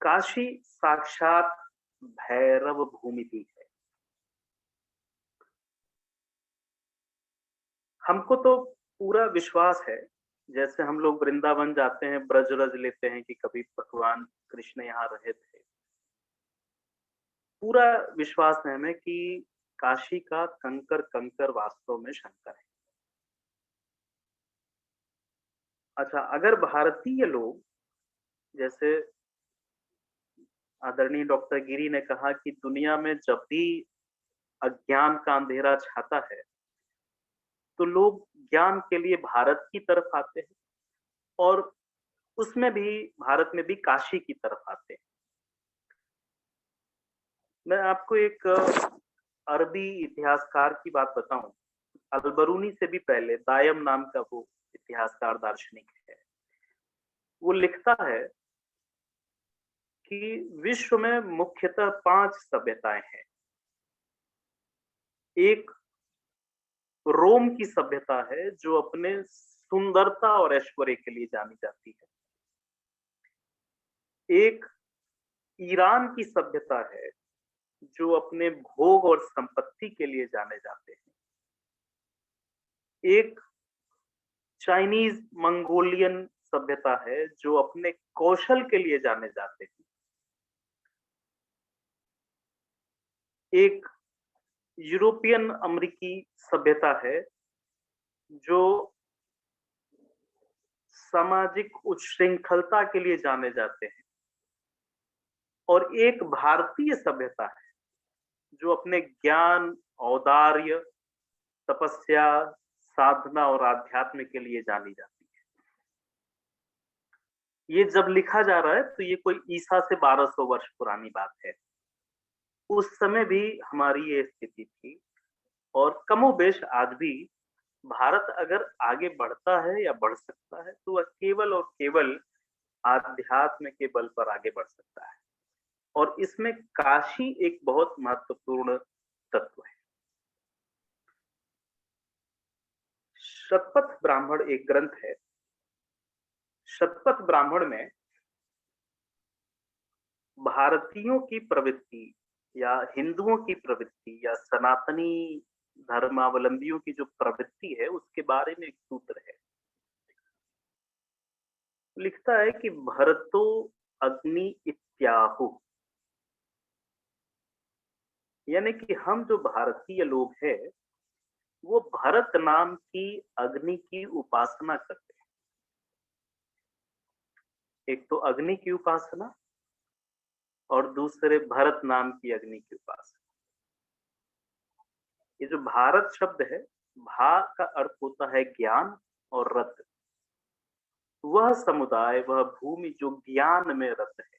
काशी साक्षात भैरव भूमि भी है। हमको तो पूरा विश्वास है, जैसे हम लोग वृंदावन जाते हैं, ब्रज रज लेते हैं कि कभी भगवान कृष्ण यहाँ रहे थे। पूरा विश्वास है हमें कि काशी का कंकर कंकर वास्तव में शंकर है। अच्छा, अगर भारतीय लोग, जैसे आदरणीय डॉक्टर गिरी ने कहा कि दुनिया में जब भी अज्ञान का अंधेरा छाता है तो लोग ज्ञान के लिए भारत की तरफ आते हैं, और उसमें भी भारत में भी काशी की तरफ आते हैं। मैं आपको एक अरबी इतिहासकार की बात बताऊं, अलबरूनी से भी पहले दायम नाम का वो इतिहासकार दार्शनिक है, वो लिखता है कि विश्व में मुख्यतः 5 सभ्यताएं हैं। एक रोम की सभ्यता है जो अपने सुंदरता और ऐश्वर्य के लिए जानी जाती है। एक ईरान की सभ्यता है जो अपने भोग और संपत्ति के लिए जाने जाते हैं। एक चाइनीज मंगोलियन सभ्यता है जो अपने कौशल के लिए जाने जाते हैं। एक यूरोपियन अमेरिकी सभ्यता है जो सामाजिक उच्छृंखलता के लिए जाने जाते हैं। और एक भारतीय सभ्यता है जो अपने ज्ञान, औदार्य, तपस्या, साधना और आध्यात्म के लिए जानी जाती है। ये जब लिखा जा रहा है तो ये कोई ईसा से 1200 वर्ष पुरानी बात है। उस समय भी हमारी ये स्थिति थी और कमोबेश आज भी भारत अगर आगे बढ़ता है या बढ़ सकता है तो वह केवल और केवल आध्यात्म के बल पर आगे बढ़ सकता है। और इसमें काशी एक बहुत महत्वपूर्ण तत्व है। शतपथ ब्राह्मण एक ग्रंथ है। शतपथ ब्राह्मण में भारतीयों की प्रवृत्ति या हिंदुओं की प्रवृत्ति या सनातनी धर्मावलंबियों की जो प्रवृत्ति है उसके बारे में एक सूत्र है। लिखता है कि भरतो अग्नि इत्याहु, यानी कि हम जो भारतीय लोग हैं वो भरत नाम की अग्नि की उपासना करते हैं। एक तो अग्नि की उपासना और दूसरे भरत नाम की अग्नि की उपासना। ये जो भारत शब्द है, भा का अर्थ होता है ज्ञान और रत, वह समुदाय, वह भूमि जो ज्ञान में रत है।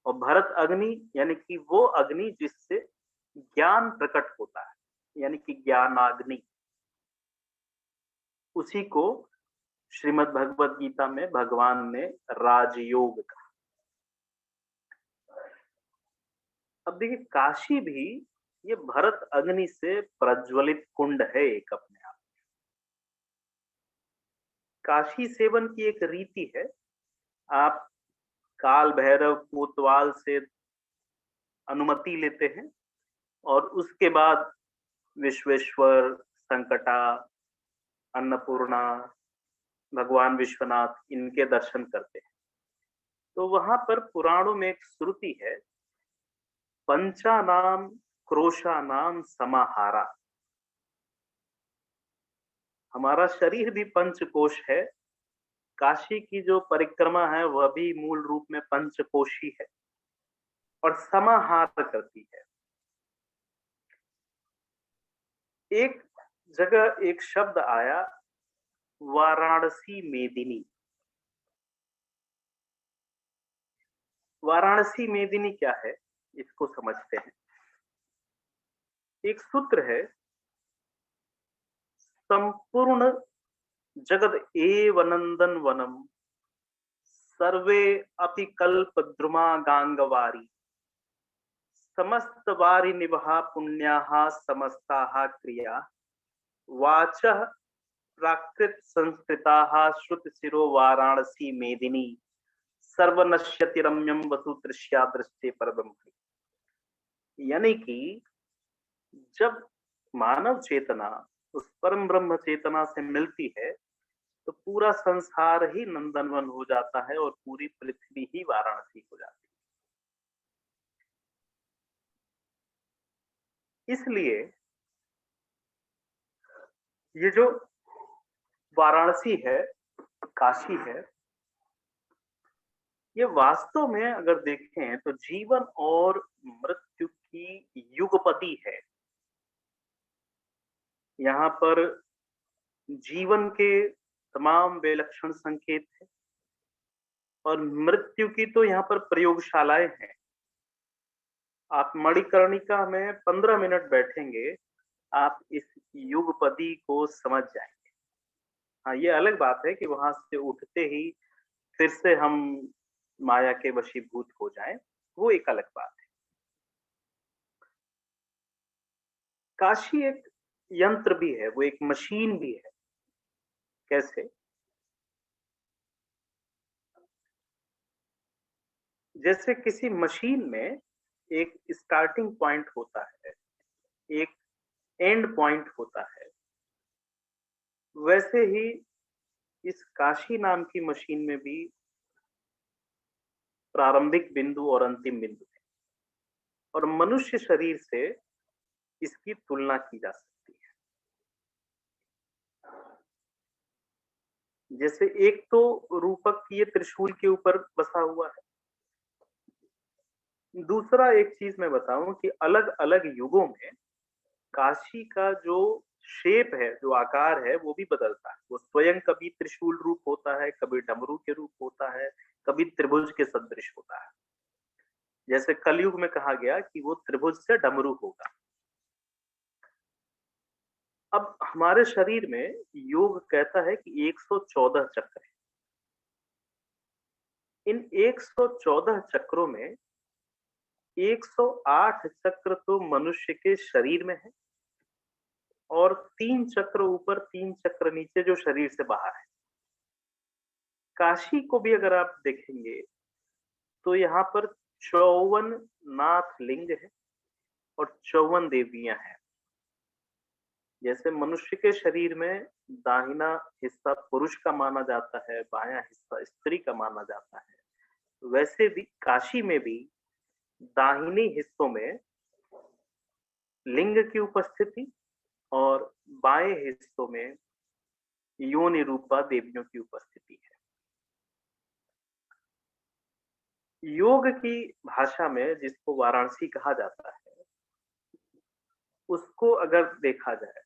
और भरत अग्नि यानी कि वो अग्नि जिससे ज्ञान प्रकट होता है, यानी कि ज्ञानाग्नि। उसी को श्रीमद् भगवद गीता में भगवान ने राजयोग कहा। अब देखिए, काशी भी ये भरत अग्नि से प्रज्वलित कुंड है एक अपने आप। काशी सेवन की एक रीति है। आप काल भैरव कोतवाल से अनुमति लेते हैं और उसके बाद विश्वेश्वर, संकटा, अन्नपूर्णा, भगवान विश्वनाथ, इनके दर्शन करते हैं। तो वहां पर पुराणों में एक श्रुति है, पंचानाम क्रोशानाम समाहारा। हमारा शरीर भी पंचकोश है। काशी की जो परिक्रमा है वह भी मूल रूप में पंचकोशी है और समाहार करती है। एक जगह एक शब्द आया, वाराणसी मेदिनी। वाराणसी मेदिनी क्या है, इसको समझते हैं। एक सूत्र है, संपूर्ण जगद एव नंदन वनम सर्वे अपि कल्प द्रुमा गांगवारी समस्त वारी निभा पुण्याः समस्ताः क्रिया वाचः प्राकृत संस्कृताः श्रुत शिरो वाराणसी मेदिनी सर्वनश्यति रम्यम वसु दृश्या दृष्टि परब्रह्म। यानी कि जब मानव चेतना उस परम ब्रह्म चेतना से मिलती है तो पूरा संसार ही नंदनवन हो जाता है और पूरी पृथ्वी ही वाराणसी हो जाती है। इसलिए ये जो वाराणसी है, काशी है, ये वास्तव में अगर देखें तो जीवन और मृत्यु की युगपदी है। यहाँ पर जीवन के तमाम विलक्षण संकेत है और मृत्यु की तो यहाँ पर प्रयोगशालाएं हैं। आप मणिकर्णिका में 15 मिनट बैठेंगे, आप इस युगपदी को समझ जाएँगे। हाँ, ये अलग बात है कि वहाँ से उठते ही फिर से हम माया के वशीभूत हो जाएँ, वो एक अलग बात है। काशी एक यंत्र भी है, वो एक मशीन भी है। कैसे? जैसे किसी मशीन में एक स्टार्टिंग पॉइंट होता है, एक एंड पॉइंट होता है, वैसे ही इस काशी नाम की मशीन में भी प्रारंभिक बिंदु और अंतिम बिंदु है और मनुष्य शरीर से इसकी तुलना की जा सकती है। जैसे एक तो रूपक ये त्रिशूल के ऊपर बसा हुआ है। दूसरा एक चीज मैं बताऊं कि अलग-अलग युगों में काशी का जो शेप है, जो आकार है, वो भी बदलता है। वो स्वयं कभी त्रिशूल रूप होता है, कभी डमरू के रूप होता है, कभी त्रिभुज के सदृश होता है। जैसे कलयुग में कहा गया कि वो त्रिभुज से डमरू होगा। अब हमारे शरीर में योग कहता है कि 114 चक्र है। इन 114 चक्रों में 108 चक्र तो मनुष्य के शरीर में है और 3 चक्र ऊपर 3 चक्र नीचे जो शरीर से बाहर है। काशी को भी अगर आप देखेंगे तो यहाँ पर 54 नाथ लिंग है और 54 देवियां हैं। जैसे मनुष्य के शरीर में दाहिना हिस्सा पुरुष का माना जाता है, बायां हिस्सा स्त्री का माना जाता है, वैसे भी काशी में भी दाहिनी हिस्सों में लिंग की उपस्थिति और बाएं हिस्सों में योनि रूपा देवियों की उपस्थिति है। योग की भाषा में जिसको वाराणसी कहा जाता है, उसको अगर देखा जाए,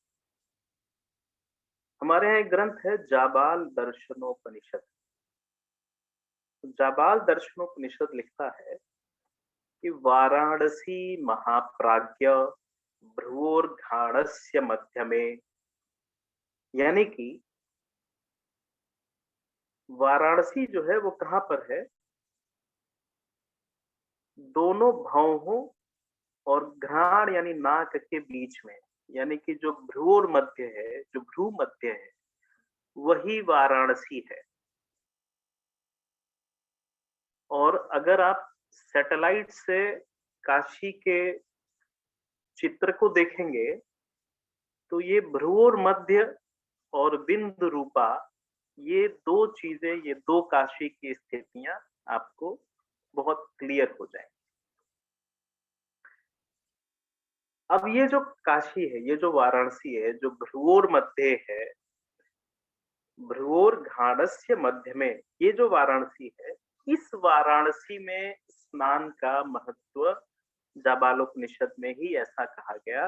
हमारे यहाँ एक ग्रंथ है जाबाल दर्शनोपनिषद। जाबाल दर्शनोपनिषद लिखता है कि वाराणसी महाप्राज्ञ भ्रुवोर्घाणस्य मध्यमे, यानी कि वाराणसी जो है वो कहाँ पर है? दोनों भौहों और घ्राण यानी नाक के बीच में, यानी कि जो भ्रूर मध्य है, जो भ्रू मध्य है, वही वाराणसी है। और अगर आप सैटेलाइट से काशी के चित्र को देखेंगे तो ये भ्रूर मध्य और बिंदु रूपा, ये दो चीजें, ये दो काशी की स्थितियां आपको बहुत क्लियर हो जाएंगी। अब ये जो काशी है, ये जो वाराणसी है, जो भ्रूर मध्य है, भ्रूर घाणस्य मध्य में, ये जो वाराणसी है, इस वाराणसी में स्नान का महत्व जाबालोपनिषद में ही ऐसा कहा गया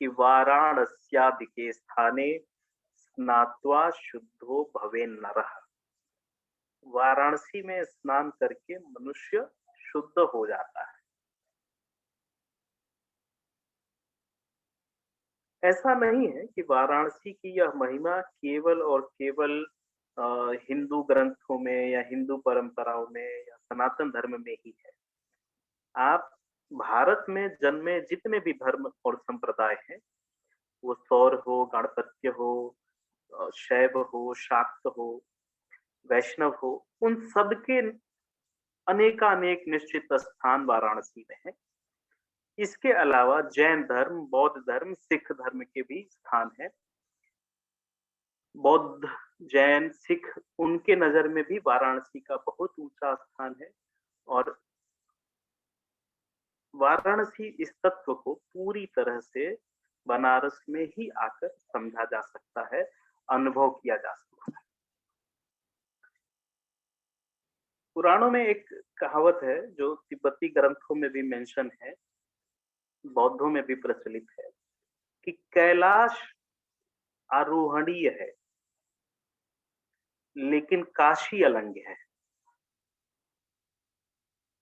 कि वाराणस्यादिके स्थाने स्नात्वा शुद्धो भवे नरः। वाराणसी में स्नान करके मनुष्य शुद्ध हो जाता है। ऐसा नहीं है कि वाराणसी की यह महिमा केवल और केवल हिंदू ग्रंथों में या हिंदू परंपराओं में या सनातन धर्म में ही है। आप भारत में जन्मे जितने भी धर्म और संप्रदाय हैं, वो सौर हो, गाणपत्य हो, शैव हो, शाक्त हो, वैष्णव हो, उन सबके अनेकानेक निश्चित स्थान वाराणसी में है। इसके अलावा जैन धर्म, बौद्ध धर्म, सिख धर्म के भी स्थान है। बौद्ध, जैन, सिख, उनके नजर में भी वाराणसी का बहुत ऊंचा स्थान है और वाराणसी इस तत्व को पूरी तरह से बनारस में ही आकर समझा जा सकता है, अनुभव किया जा सकता है। पुराणों में एक कहावत है जो तिब्बती ग्रंथों में भी मेंशन है, बौद्धों में भी प्रचलित है कि कैलाश आरोहणीय है लेकिन काशी अलंघ्य है।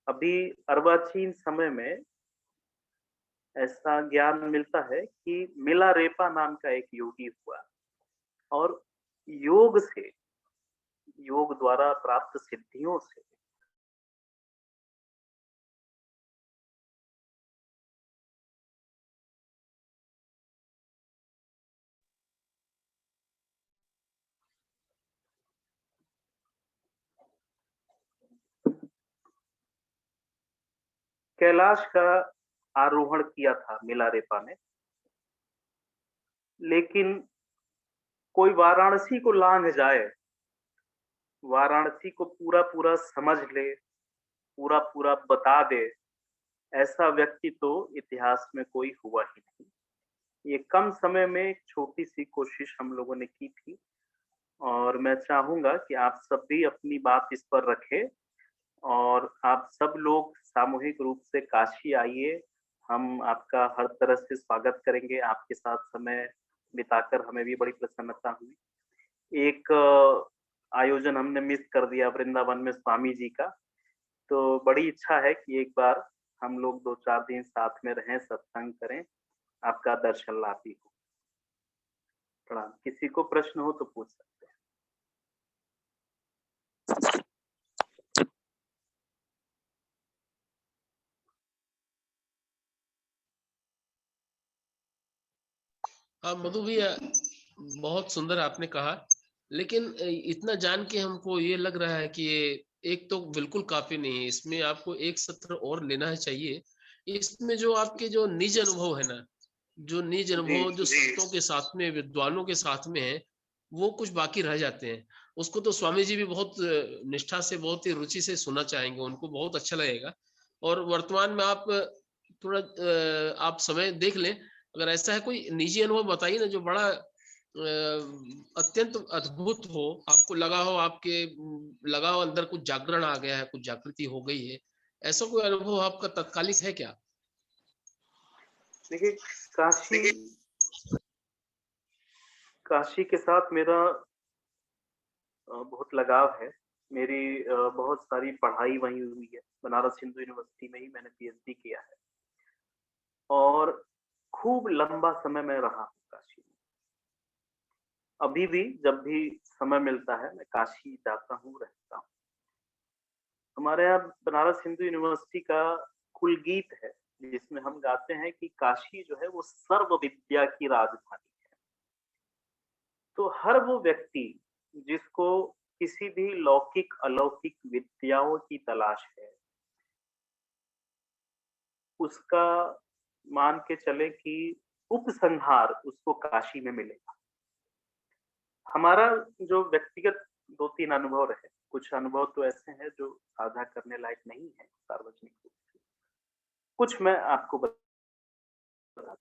अभी अर्वाचीन समय में ऐसा ज्ञान मिलता है कि मिलारेपा नाम का एक योगी हुआ और योग से, योग द्वारा प्राप्त सिद्धियों से कैलाश का आरोहण किया था मिलारेपा ने, लेकिन कोई वाराणसी को लांघ जाए, वाराणसी को पूरा-पूरा समझ ले, पूरा-पूरा बता दे, ऐसा व्यक्ति तो इतिहास में कोई हुआ ही नहीं। ये कम समय में एक छोटी-सी कोशिश हम लोगों ने की थी और मैं चाहूँगा कि आप सब भी अपनी बात इस पर रखें और आप सब लोग सामूहिक रूप से काशी आइए। हम आपका हर तरह से स्वागत करेंगे। आपके साथ समय बिताकर हमें भी बड़ी प्रसन्नता हुई। एक आयोजन हमने मिस कर दिया वृंदावन में स्वामी जी का, तो बड़ी इच्छा है कि एक बार हम लोग 2-4 दिन साथ में रहें, सत्संग करें, आपका दर्शन लाभ भी हो। प्रणाम। किसी को प्रश्न हो तो पूछ सकते हैं। हाँ मधु भैया, बहुत सुंदर आपने कहा, लेकिन इतना जान के हमको ये लग रहा है कि ये एक तो बिल्कुल काफी नहीं है, इसमें आपको एक सत्र और लेना चाहिए। इसमें जो आपके जो निज अनुभव है ना, जो निज अनुभव जो संतों के साथ में, विद्वानों के साथ में है, वो कुछ बाकी रह जाते हैं। उसको तो स्वामी जी भी बहुत निष्ठा से, बहुत ही रुचि से सुनना चाहेंगे, उनको बहुत अच्छा लगेगा। और वर्तमान में आप थोड़ा आप समय देख लें, अगर ऐसा है कोई निजी अनुभव बताइए ना जो बड़ा अत्यंत अद्भुत हो, आपको लगा हो, आपके लगा हो अंदर कुछ जागरण आ गया है, कुछ जागृति हो गई है, ऐसा कोई अनुभव आपका तत्कालिक है क्या? देखिए, काशी काशी के साथ मेरा बहुत लगाव है। मेरी बहुत सारी पढ़ाई वहीं हुई है। बनारस हिंदू यूनिवर्सिटी में ही मैंने पीएचडी किया है और खूब लंबा समय मैं रहा हूँ काशी में। अभी भी जब भी समय मिलता है मैं काशी जाता हूँ, रहता हूँ। हमारे यहाँ बनारस हिंदू यूनिवर्सिटी का कुल गीत है जिसमें हम गाते हैं कि काशी जो है वो सर्व विद्या की राजधानी है। तो हर वो व्यक्ति जिसको किसी भी लौकिक अलौकिक विद्याओं की तलाश है, उसका मान के चले कि उपसंहार उसको काशी में मिलेगा। हमारा जो व्यक्तिगत 2-3 अनुभव रहे, कुछ अनुभव तो ऐसे हैं जो साझा करने लायक नहीं है सार्वजनिक रूप से। कुछ मैं आपको बताता हूँ।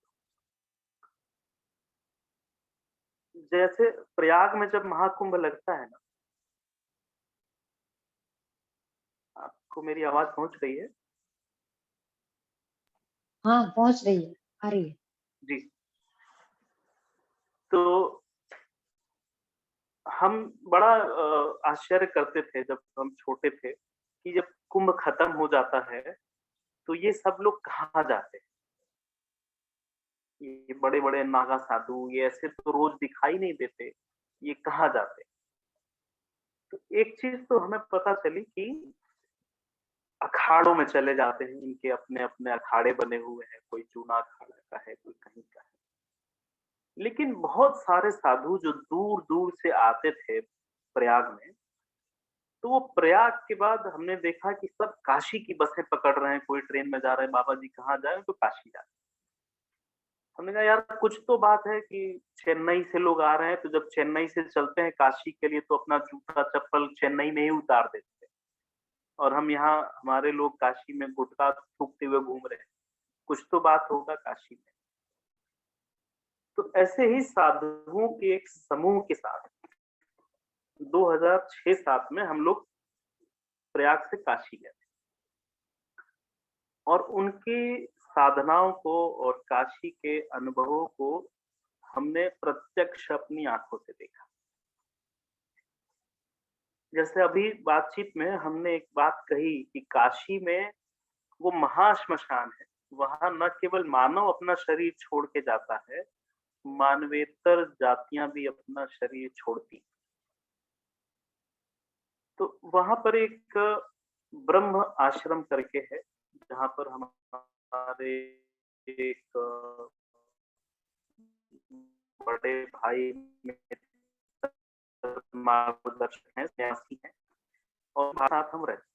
जैसे प्रयाग में जब महाकुंभ लगता है ना, आपको मेरी आवाज पहुंच रही है? हाँ, पहुँच रही है, आ रही है। जी। तो हम बड़ा आश्चर्य करते थे जब हम छोटे थे कि जब कुंभ खत्म हो जाता है, तो ये सब लोग कहाँ जाते हैं? ये बड़े-बड़े नागा साधु, ये ऐसे तो रोज दिखाई नहीं देते, ये कहाँ जाते हैं? तो एक चीज़ तो हमें पता चली कि अखाड़ों में चले जाते हैं, इनके अपने-अपने अखाड़े बने हुए हैं, कोई जूना अखाड़ा का है, कोई कहीं का है। लेकिन बहुत सारे साधु जो दूर-दूर से आते थे प्रयाग में, तो वो प्रयाग के बाद हमने देखा कि सब काशी की बसें पकड़ रहे हैं, कोई ट्रेन में जा रहे हैं, बाबा जी कहाँ जा रहे हैं? तो काशी जा रहे हैं। हमने कहा यार कुछ तो बात है कि चेन्नई से लोग आ रहे हैं, तो जब चेन्नई से चलते हैं काशी के लिए तो अपना जूता-चप्पल चेन्नई में ही उतार देते हैं और हम यहाँ हमारे लोग काशी में गुटखा थूकते हुए घूम रहे हैं। कुछ तो बात होगा काशी में। तो ऐसे ही साधुओं के एक समूह के साथ 2006-7 में हम लोग प्रयाग से काशी गए और उनकी साधनाओं को और काशी के अनुभवों को हमने प्रत्यक्ष अपनी आंखों से देखा। जैसे अभी बातचीत में हमने एक बात कही कि काशी में वो महाश्मशान है वहां न केवल मानव अपना शरीर छोड़ के जाता है, मानवेतर जातियां भी अपना शरीर छोड़ती। तो वहां पर एक ब्रह्म आश्रम करके है, जहां पर हमारे एक बड़े भाई मार्गदर्शक हैं, सन्यासी हैं, और साथ हम रहते।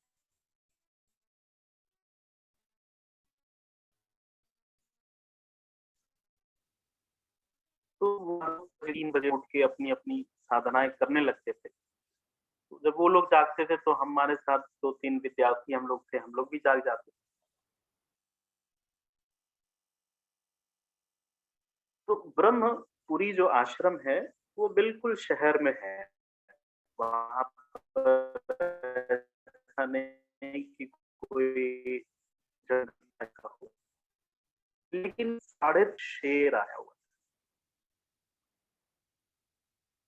तो वो 3 बजे उठ के अपनी अपनी साधनाएं करने लगते थे। तो जब वो लोग जागते थे तो हमारे साथ 2-3 विद्यार्थी हम लोग थे, हम लोग भी जाग जाते। तो ब्रह्मपुरी जो आश्रम है वो बिल्कुल शहर में है। वहां पर ऐसा नहीं कि कोई जगह का हो, लेकिन साढ़े शेर आया हुआ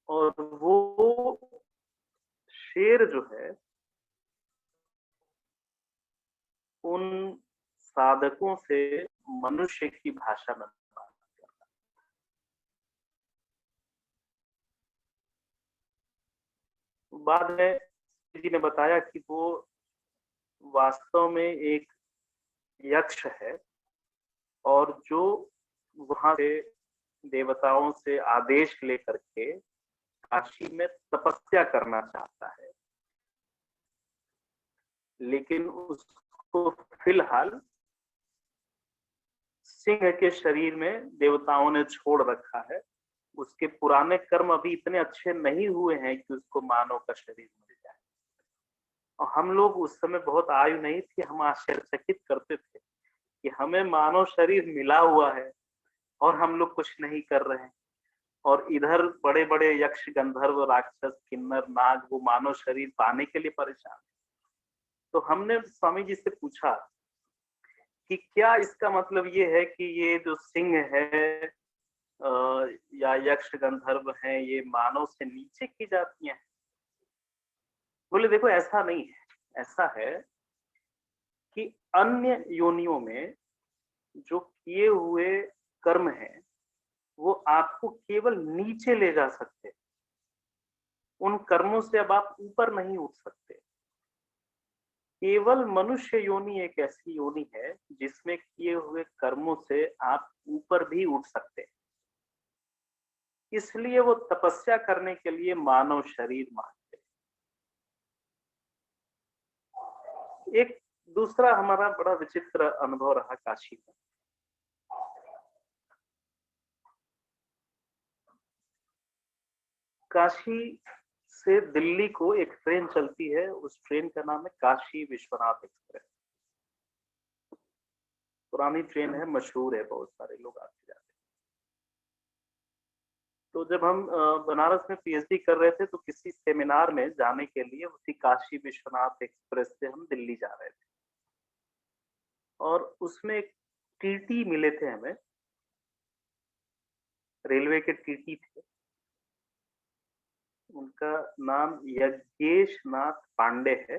और वो शेर जो है उन साधकों से मनुष्य की भाषा में बात करता है। बाद में जी ने बताया कि वो वास्तव में एक यक्ष है और जो वहां से देवताओं से आदेश लेकर के काशी में तपस्या करना चाहता है, लेकिन उसको फिलहाल सिंह के शरीर में देवताओं ने छोड़ रखा है। उसके पुराने कर्म अभी इतने अच्छे नहीं हुए हैं कि उसको मानव का शरीर मिल जाए। और हम लोग उस समय बहुत आयु नहीं थी, हम आश्चर्यचकित करते थे कि हमें मानव शरीर मिला हुआ है और हम लोग कुछ नहीं कर रहे हैं, और इधर बड़े बड़े यक्ष, गंधर्व, राक्षस, किन्नर, नाग वो मानव शरीर पाने के लिए परेशान। तो हमने स्वामी जी से पूछा कि क्या इसका मतलब ये है कि ये जो सिंह है या यक्ष गंधर्व हैं ये मानव से नीचे की जातियां हैं? बोले देखो ऐसा नहीं है, ऐसा है कि अन्य योनियों में जो किए हुए कर्म हैं वो आपको केवल नीचे ले जा सकते, उन कर्मों से अब आप ऊपर नहीं उठ सकते। केवल मनुष्य योनि एक ऐसी योनि है जिसमें किए हुए कर्मों से आप ऊपर भी उठ सकते, इसलिए वो तपस्या करने के लिए मानव शरीर मांगते। एक दूसरा हमारा बड़ा विचित्र अनुभव रहा काशी में। काशी से दिल्ली को एक ट्रेन चलती है, उस ट्रेन का नाम है काशी विश्वनाथ एक्सप्रेस। पुरानी ट्रेन है, मशहूर है, बहुत सारे लोग आते जाते। तो जब हम बनारस में पीएचडी कर रहे थे तो किसी सेमिनार में जाने के लिए उसी काशी विश्वनाथ एक्सप्रेस से हम दिल्ली जा रहे थे, और उसमें एक टीटी मिले थे हमें, रेलवे के टीटी थे। उनका नाम यज्ञेश नाथ पांडे है।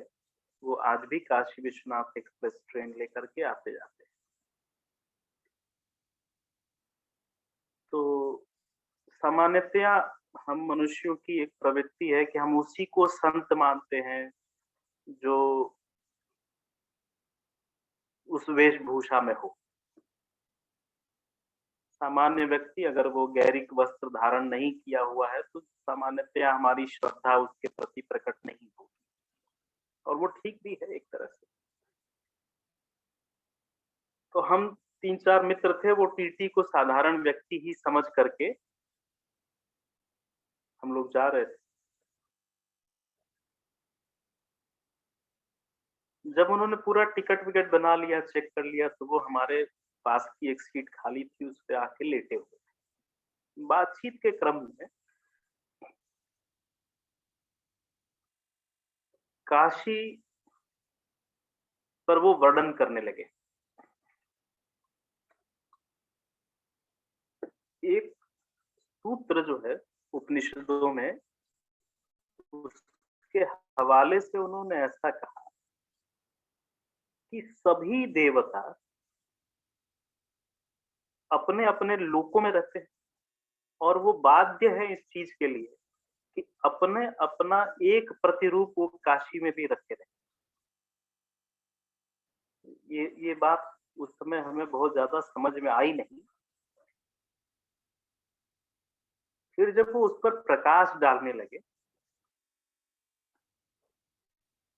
वो आज भी काशी विश्वनाथ एक्सप्रेस ट्रेन लेकर के आते जाते हैं। तो सामान्यतया हम मनुष्यों की एक प्रवृत्ति है कि हम उसी को संत मानते हैं जो उस वेशभूषा में हो। सामान्य व्यक्ति अगर वो गैरिक वस्त्र धारण नहीं किया हुआ है तो सामान्यतया हमारी श्रद्धा उसके प्रति प्रकट नहीं होगी, और वो ठीक भी है एक तरह से। तो हम 3-4 मित्र थे, वो टीटी को साधारण व्यक्ति ही समझ करके हम लोग जा रहे थे। जब उन्होंने पूरा टिकट विकट बना लिया, चेक कर लिया, तो वो हमारे पास की एक सीट खाली थी, उस पे आके लेटे हुए थे। बातचीत के क्रम में काशी पर वो वर्णन करने लगे। एक सूत्र जो है उपनिषदों में, उसके हवाले से उन्होंने ऐसा कहा कि सभी देवता अपने अपने लोकों में रहते हैं और वो बाध्य है इस चीज के लिए कि अपने अपना एक प्रतिरूप वो काशी में भी रखे रहे। ये बात उस समय हमें बहुत ज्यादा समझ में आई नहीं। फिर जब वो उस पर प्रकाश डालने लगे,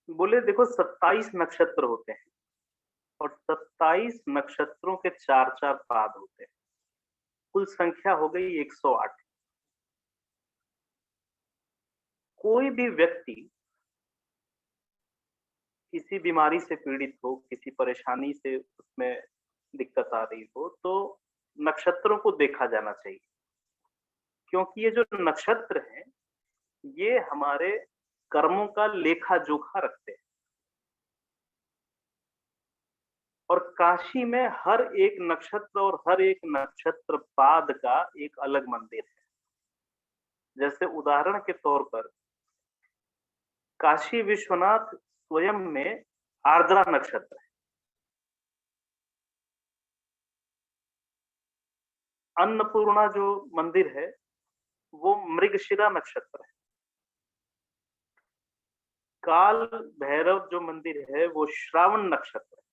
बोले देखो 27 नक्षत्र होते हैं और 27 नक्षत्रों के 4-4 पाद होते हैं, कुल संख्या हो गई 108। कोई भी व्यक्ति किसी बीमारी से पीड़ित हो, किसी परेशानी से उसमें दिक्कत आ रही हो, तो नक्षत्रों को देखा जाना चाहिए, क्योंकि ये जो नक्षत्र हैं ये हमारे कर्मों का लेखा जोखा रखते हैं। और काशी में हर एक नक्षत्र और हर एक नक्षत्र पाद का एक अलग मंदिर है। जैसे उदाहरण के तौर पर काशी विश्वनाथ स्वयं में आर्द्रा नक्षत्र है। अन्नपूर्णा जो मंदिर है वो मृगशिरा नक्षत्र है। काल भैरव जो मंदिर है वो श्रावण नक्षत्र है।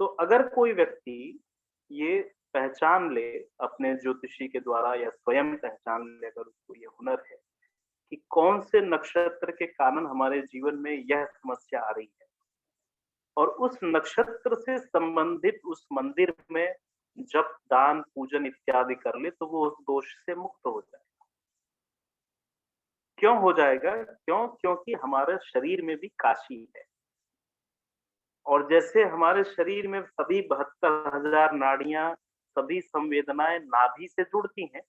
तो अगर कोई व्यक्ति ये पहचान ले अपने ज्योतिषी के द्वारा या स्वयं पहचान ले, अगर उसको ये हुनर है कि कौन से नक्षत्र के कारण हमारे जीवन में यह समस्या आ रही है, और उस नक्षत्र से संबंधित उस मंदिर में जप दान पूजन इत्यादि कर ले, तो वो उस दोष से मुक्त हो जाएगा। क्यों हो जाएगा? क्योंकि हमारे शरीर में भी काशी है। और जैसे हमारे शरीर में सभी 72,000 नाड़ियां, सभी संवेदनाएं नाभि से जुड़ती हैं,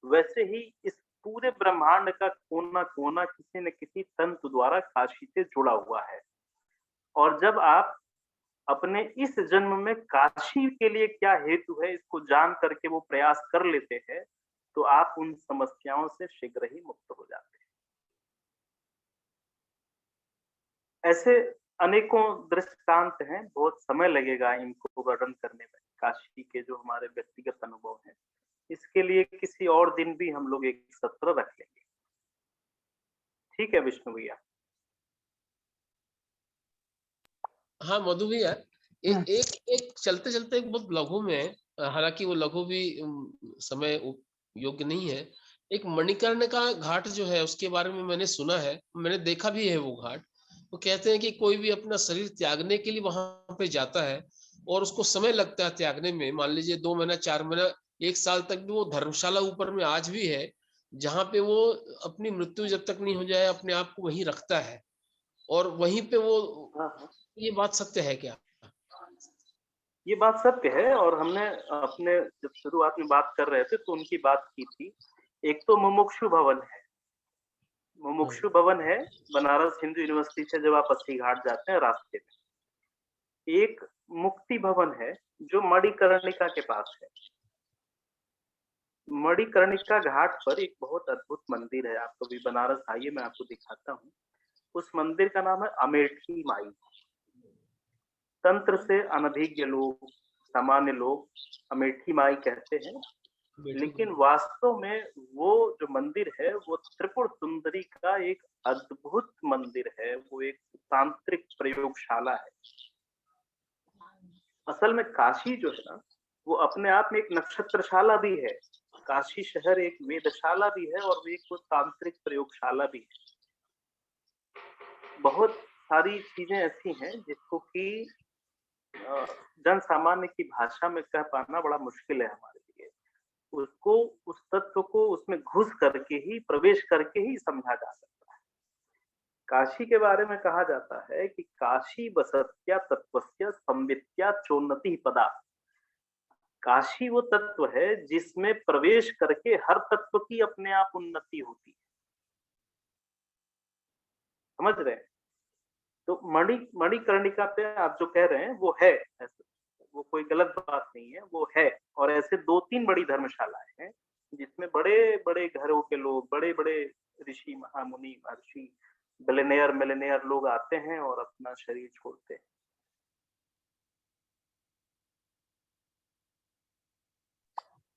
वैसे ही इस पूरे ब्रह्मांड का कोना कोना किसी न किसी तंतु द्वारा काशी से जुड़ा हुआ है। और जब आप अपने इस जन्म में काशी के लिए क्या हेतु है इसको जान करके वो प्रयास कर लेते हैं, तो आप उन समस्याओं से शीघ्र ही मुक्त हो जाते हैं। ऐसे अनेकों दृष्टांत हैं, बहुत समय लगेगा इनको वर्णन करने में, काशी के जो हमारे व्यक्तिगत अनुभव हैं। इसके लिए किसी और दिन भी हम लोग एक सत्र रख लेंगे। ठीक है विष्णु भैया? हाँ मधु भैया, हाँ। एक चलते चलते एक बहुत लघु में, हालांकि वो लघु भी समय योग्य नहीं है। एक मणिकर्ण का घाट जो है उसके बारे में मैंने सुना है, मैंने देखा भी है वो घाट। वो कहते हैं कि कोई भी अपना शरीर त्यागने के लिए वहां पे जाता है और उसको समय लगता है त्यागने में, मान लीजिए 2 महीना 4 महीना 1 साल तक भी। वो धर्मशाला ऊपर में आज भी है जहाँ पे वो अपनी मृत्यु जब तक नहीं हो जाए अपने आप को वहीं रखता है और वहीं पे वो। हाँ, ये बात सत्य है क्या? ये बात सत्य है। और हमने अपने जब शुरुआत में बात कर रहे थे तो उनकी बात की थी। एक तो मुमुक्षु भवन है, मुमुक्षु भवन है बनारस हिंदू यूनिवर्सिटी से जब आप अस्सी घाट जाते हैं रास्ते में। एक मुक्ति भवन है जो मणिकर्णिका के पास है। मणिकर्णिका घाट पर एक बहुत अद्भुत मंदिर है, आप कभी बनारस आइए मैं आपको दिखाता हूँ। उस मंदिर का नाम है अमेठी माई। तंत्र से अनभिज्ञ लोग, सामान्य लोग अमेठी माई कहते हैं, लेकिन वास्तव में वो जो मंदिर है वो त्रिपुर सुंदरी का एक अद्भुत मंदिर है। वो एक तांत्रिक प्रयोगशाला है। असल में काशी जो है ना वो अपने आप में एक नक्षत्रशाला भी है। काशी शहर एक वेदशाला भी है और वो एक तांत्रिक प्रयोगशाला भी है। बहुत सारी चीजें ऐसी हैं जिसको कि जन सामान्य की भाषा में कह पाना बड़ा मुश्किल है हमारे लिए। उसको, उस तत्व को उसमें घुस करके ही, प्रवेश करके ही समझा जा सकता है। काशी के बारे में कहा जाता है कि काशी बसत्या तत्वस्य संवित्या चोन्नति पदा। काशी वो तत्व है जिसमें प्रवेश करके हर तत्व की अपने आप उन्नति होती है। समझ रहे हैं? तो मणिकर्णिका पे आप जो कह रहे हैं वो है, वो कोई गलत बात नहीं है, वो है। और ऐसे 2-3 बड़ी धर्मशालाएं हैं जिसमें बड़े बड़े घरों के लोग, बड़े बड़े ऋषि महामुनि महर्षि, बिलियनियर लोग आते हैं और अपना शरीर छोड़ते हैं।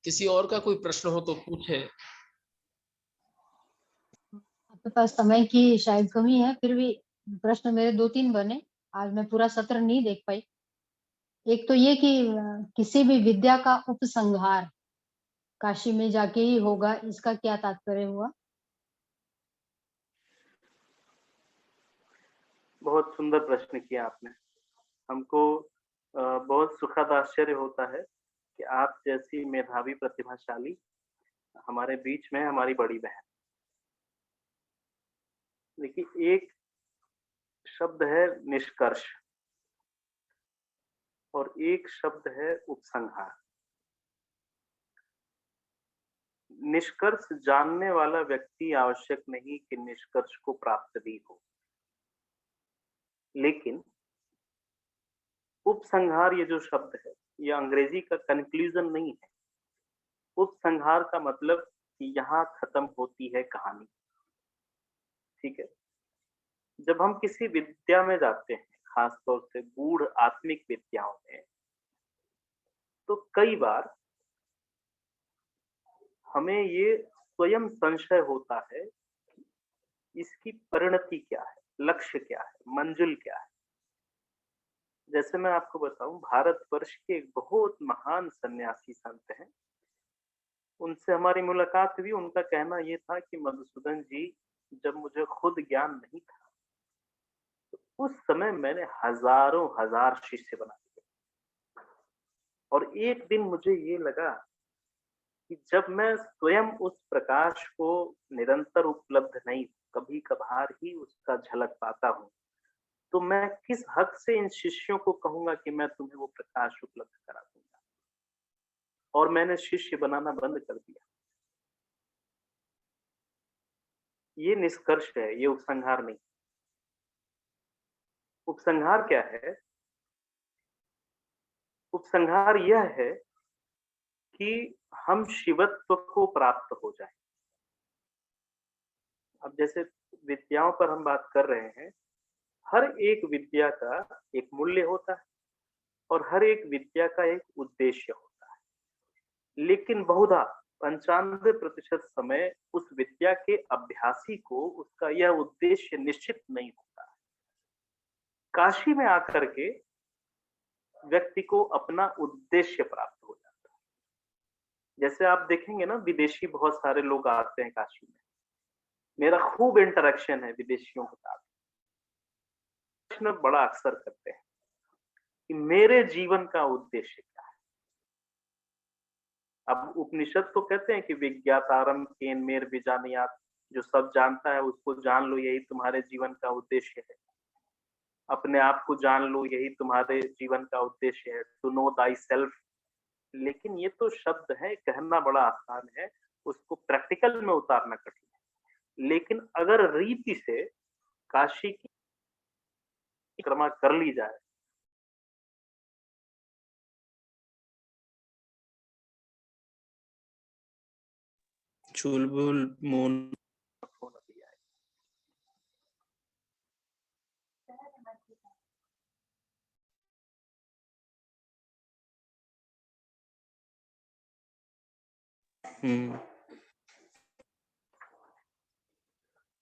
किसी और का कोई प्रश्न हो तो पूछे। आपके पास समय की शायद कमी है, फिर भी प्रश्न मेरे 2-3 बने। आज मैं पूरा सत्र नहीं देख पाई। एक तो ये कि किसी भी विद्या का उपसंहार काशी में जाके ही होगा, इसका क्या तात्पर्य हुआ? बहुत सुंदर प्रश्न किया आपने। हमको बहुत सुखद आश्चर्य होता है कि आप जैसी मेधावी प्रतिभाशाली हमारे बीच में हमारी बड़ी बहन। देखिए, एक शब्द है निष्कर्ष और एक शब्द है उपसंहार। निष्कर्ष जानने वाला व्यक्ति आवश्यक नहीं कि निष्कर्ष को प्राप्त भी हो, लेकिन उपसंहार ये जो शब्द है, ये अंग्रेजी का कंक्लूजन नहीं है। उपसंहार का मतलब कि यहाँ खत्म होती है कहानी। ठीक है, जब हम किसी विद्या में जाते हैं, खासतौर से गूढ़ आत्मिक विद्याओं में, तो कई बार हमें ये स्वयं संशय होता है कि इसकी परिणति क्या है, लक्ष्य क्या है, मंजिल क्या है। जैसे मैं आपको बताऊं, भारतवर्ष के एक बहुत महान सन्यासी संत हैं, उनसे हमारी मुलाकात हुई। उनका कहना ये था कि मधुसूदन जी, जब मुझे खुद ज्ञान नहीं था, तो उस समय मैंने हजारों हजार शिष्य बना दिए, और एक दिन मुझे ये लगा कि जब मैं स्वयं उस प्रकाश को निरंतर उपलब्ध नहीं, कभी कभार ही उसका झलक पाता हूँ, तो मैं किस हक से इन शिष्यों को कहूंगा कि मैं तुम्हें वो प्रकाश उपलब्ध करा दूंगा। और मैंने शिष्य बनाना बंद कर दिया। ये निष्कर्ष है, ये उपसंहार नहीं। उपसंहार क्या है? उपसंहार यह है कि हम शिवत्व को प्राप्त हो जाए। अब जैसे विद्याओं पर हम बात कर रहे हैं, हर एक विद्या का एक मूल्य होता है और हर एक विद्या का एक उद्देश्य होता है, लेकिन बहुधा 95% समय उस विद्या के अभ्यासी को उसका यह उद्देश्य निश्चित नहीं होता है। काशी में आकर के व्यक्ति को अपना उद्देश्य प्राप्त हो जाता है। जैसे आप देखेंगे ना, विदेशी बहुत सारे लोग आते हैं काशी में। मेरा खूब इंटरेक्शन है विदेशियों के साथ। प्रश्न बड़ा अक्सर करते हैं कि मेरे जीवन का उद्देश्य क्या है। अब उपनिषद तो कहते हैं कि विज्ञातारम केन मेर विजानियात, जो सब जानता है उसको जान लो, यही तुम्हारे जीवन का उद्देश्य है। अपने आप को जान लो, यही तुम्हारे जीवन का उद्देश्य है, टू नो दाई सेल्फ। लेकिन ये तो शब्द है, कहना बड़ा आसान है, उसको प्रैक्टिकल में उतारना कठिन है। लेकिन अगर रीति से काशी की परिक्रमा कर ली जाए, चुलबुल मोन होना दिया है।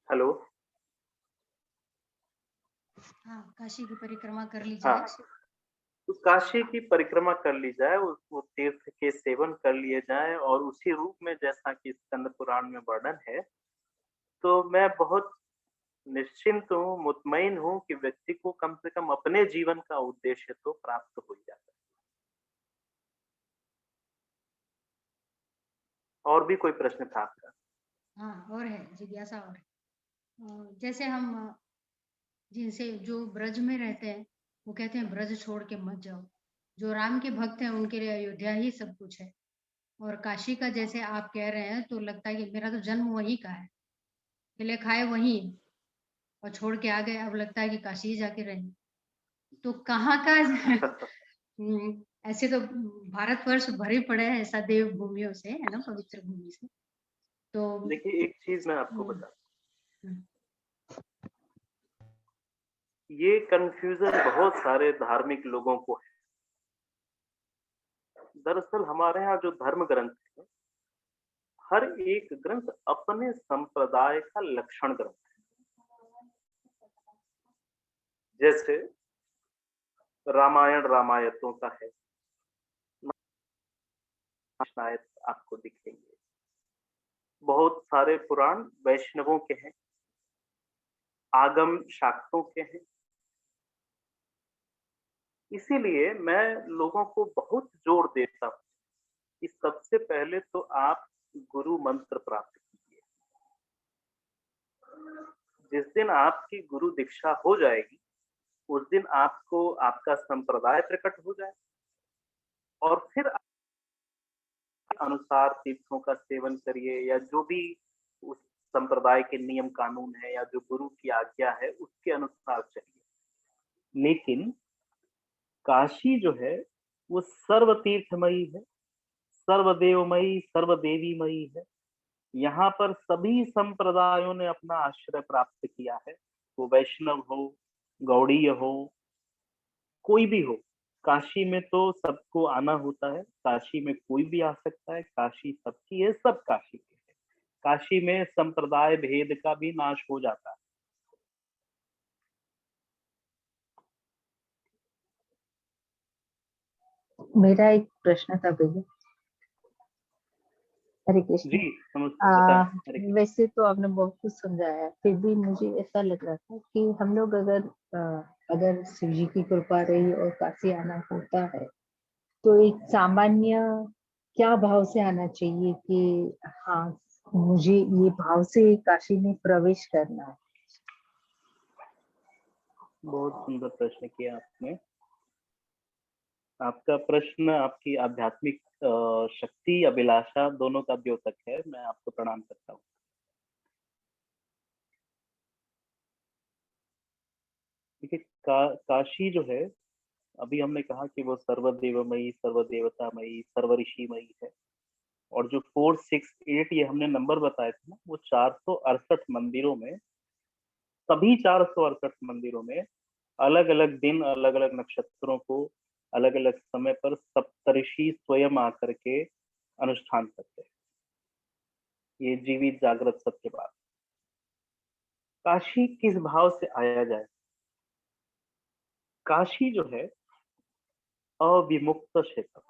हेलो, हाँ, काशी की परिक्रमा कर ली हाँ, जाए। तो काशी की परिक्रमा कर ली जाए, वो तीर्थ के सेवन कर लिए जाए, और उसी रूप में जैसा कि स्कंद पुराण में वर्णन है, तो मैं बहुत निश्चिंत हूँ, मुतमईन हूँ कि व्यक्ति को कम से कम अपने जीवन का उद्देश्य तो प्राप्त हो ही जाता है। और भी कोई प्रश्न था आपका? हाँ, और है जिज्ञासा और है। जैसे हम जिनसे जो ब्रज में रहते हैं, वो कहते हैं ब्रज छोड़ के मत जाओ। जो राम के भक्त हैं उनके लिए अयोध्या ही सब कुछ है। और काशी का जैसे आप कह रहे हैं तो लगता है कि मेरा तो जन्म वहीं का है, पहले खाए वहीं और छोड़ के आ गए, अब लगता है कि काशी ही जाके रहें। तो कहाँ का ऐसे तो भारतवर्ष भरे पड़े हैं ऐसा देव भूमियों से, है ना, पवित्र भूमि से। तो देखिए, एक चीज मैं आपको हम्म, बता, हम्म, ये कंफ्यूजन बहुत सारे धार्मिक लोगों को है। दरअसल हमारे यहाँ जो धर्म ग्रंथ है, हर एक ग्रंथ अपने संप्रदाय का लक्षण ग्रंथ है। जैसे रामायण रामायतों का है, शायद आपको दिखेंगे। बहुत सारे पुराण वैष्णवों के हैं, आगम शाक्तों के हैं। इसीलिए मैं लोगों को बहुत जोर देता हूँ कि सबसे पहले तो आप गुरु मंत्र प्राप्त कीजिए। जिस दिन आपकी गुरु दीक्षा हो जाएगी, उस दिन आपको आपका संप्रदाय प्रकट हो जाए और फिर अनुसार तीर्थों का सेवन करिए या जो भी उस संप्रदाय के नियम कानून है या जो गुरु की आज्ञा है उसके अनुसार चलिए। लेकिन काशी जो है वो सर्व तीर्थमयी है, सर्वदेवमयी, सर्वदेवीमयी है। यहाँ पर सभी संप्रदायों ने अपना आश्रय प्राप्त किया है, वो वैष्णव हो, गौड़ीय हो, कोई भी हो। काशी में तो सबको आना होता है, काशी में कोई भी आ सकता है, काशी सबकी है, सब काशी के है। काशी में संप्रदाय भेद का भी नाश हो जाता है। मेरा एक प्रश्न था भैया। हरे कृष्ण। जी नमस्ते। वैसे तो आपने बहुत कुछ समझाया, फिर भी मुझे ऐसा लग रहा था कि हम लोग अगर शिव जी की कृपा रही और काशी आना होता है तो एक सामान्य क्या भाव से आना चाहिए कि हाँ मुझे ये भाव से काशी में प्रवेश करना है। बहुत सुंदर प्रश्न किया आपने। आपका प्रश्न आपकी आध्यात्मिक शक्ति, अभिलाषा दोनों का द्योतक है। मैं आपको प्रणाम करता हूँ। देखिए काशी जो है, अभी हमने कहा कि वो सर्वदेवमयी, सर्वदेवतामयी, सर्वऋषिमयी है। और जो 4, 6, 8 ये हमने नंबर बताए थे ना, वो 468 मंदिरों में, सभी 468 मंदिरों में अलग अलग दिन, अलग अलग नक्षत्रों को अलग अलग समय पर सप्तऋषि स्वयं आकर के अनुष्ठान करते हैं। ये जीवित जागृत सत्य बात। काशी किस भाव से आया जाए? काशी जो है अविमुक्त क्षेत्र।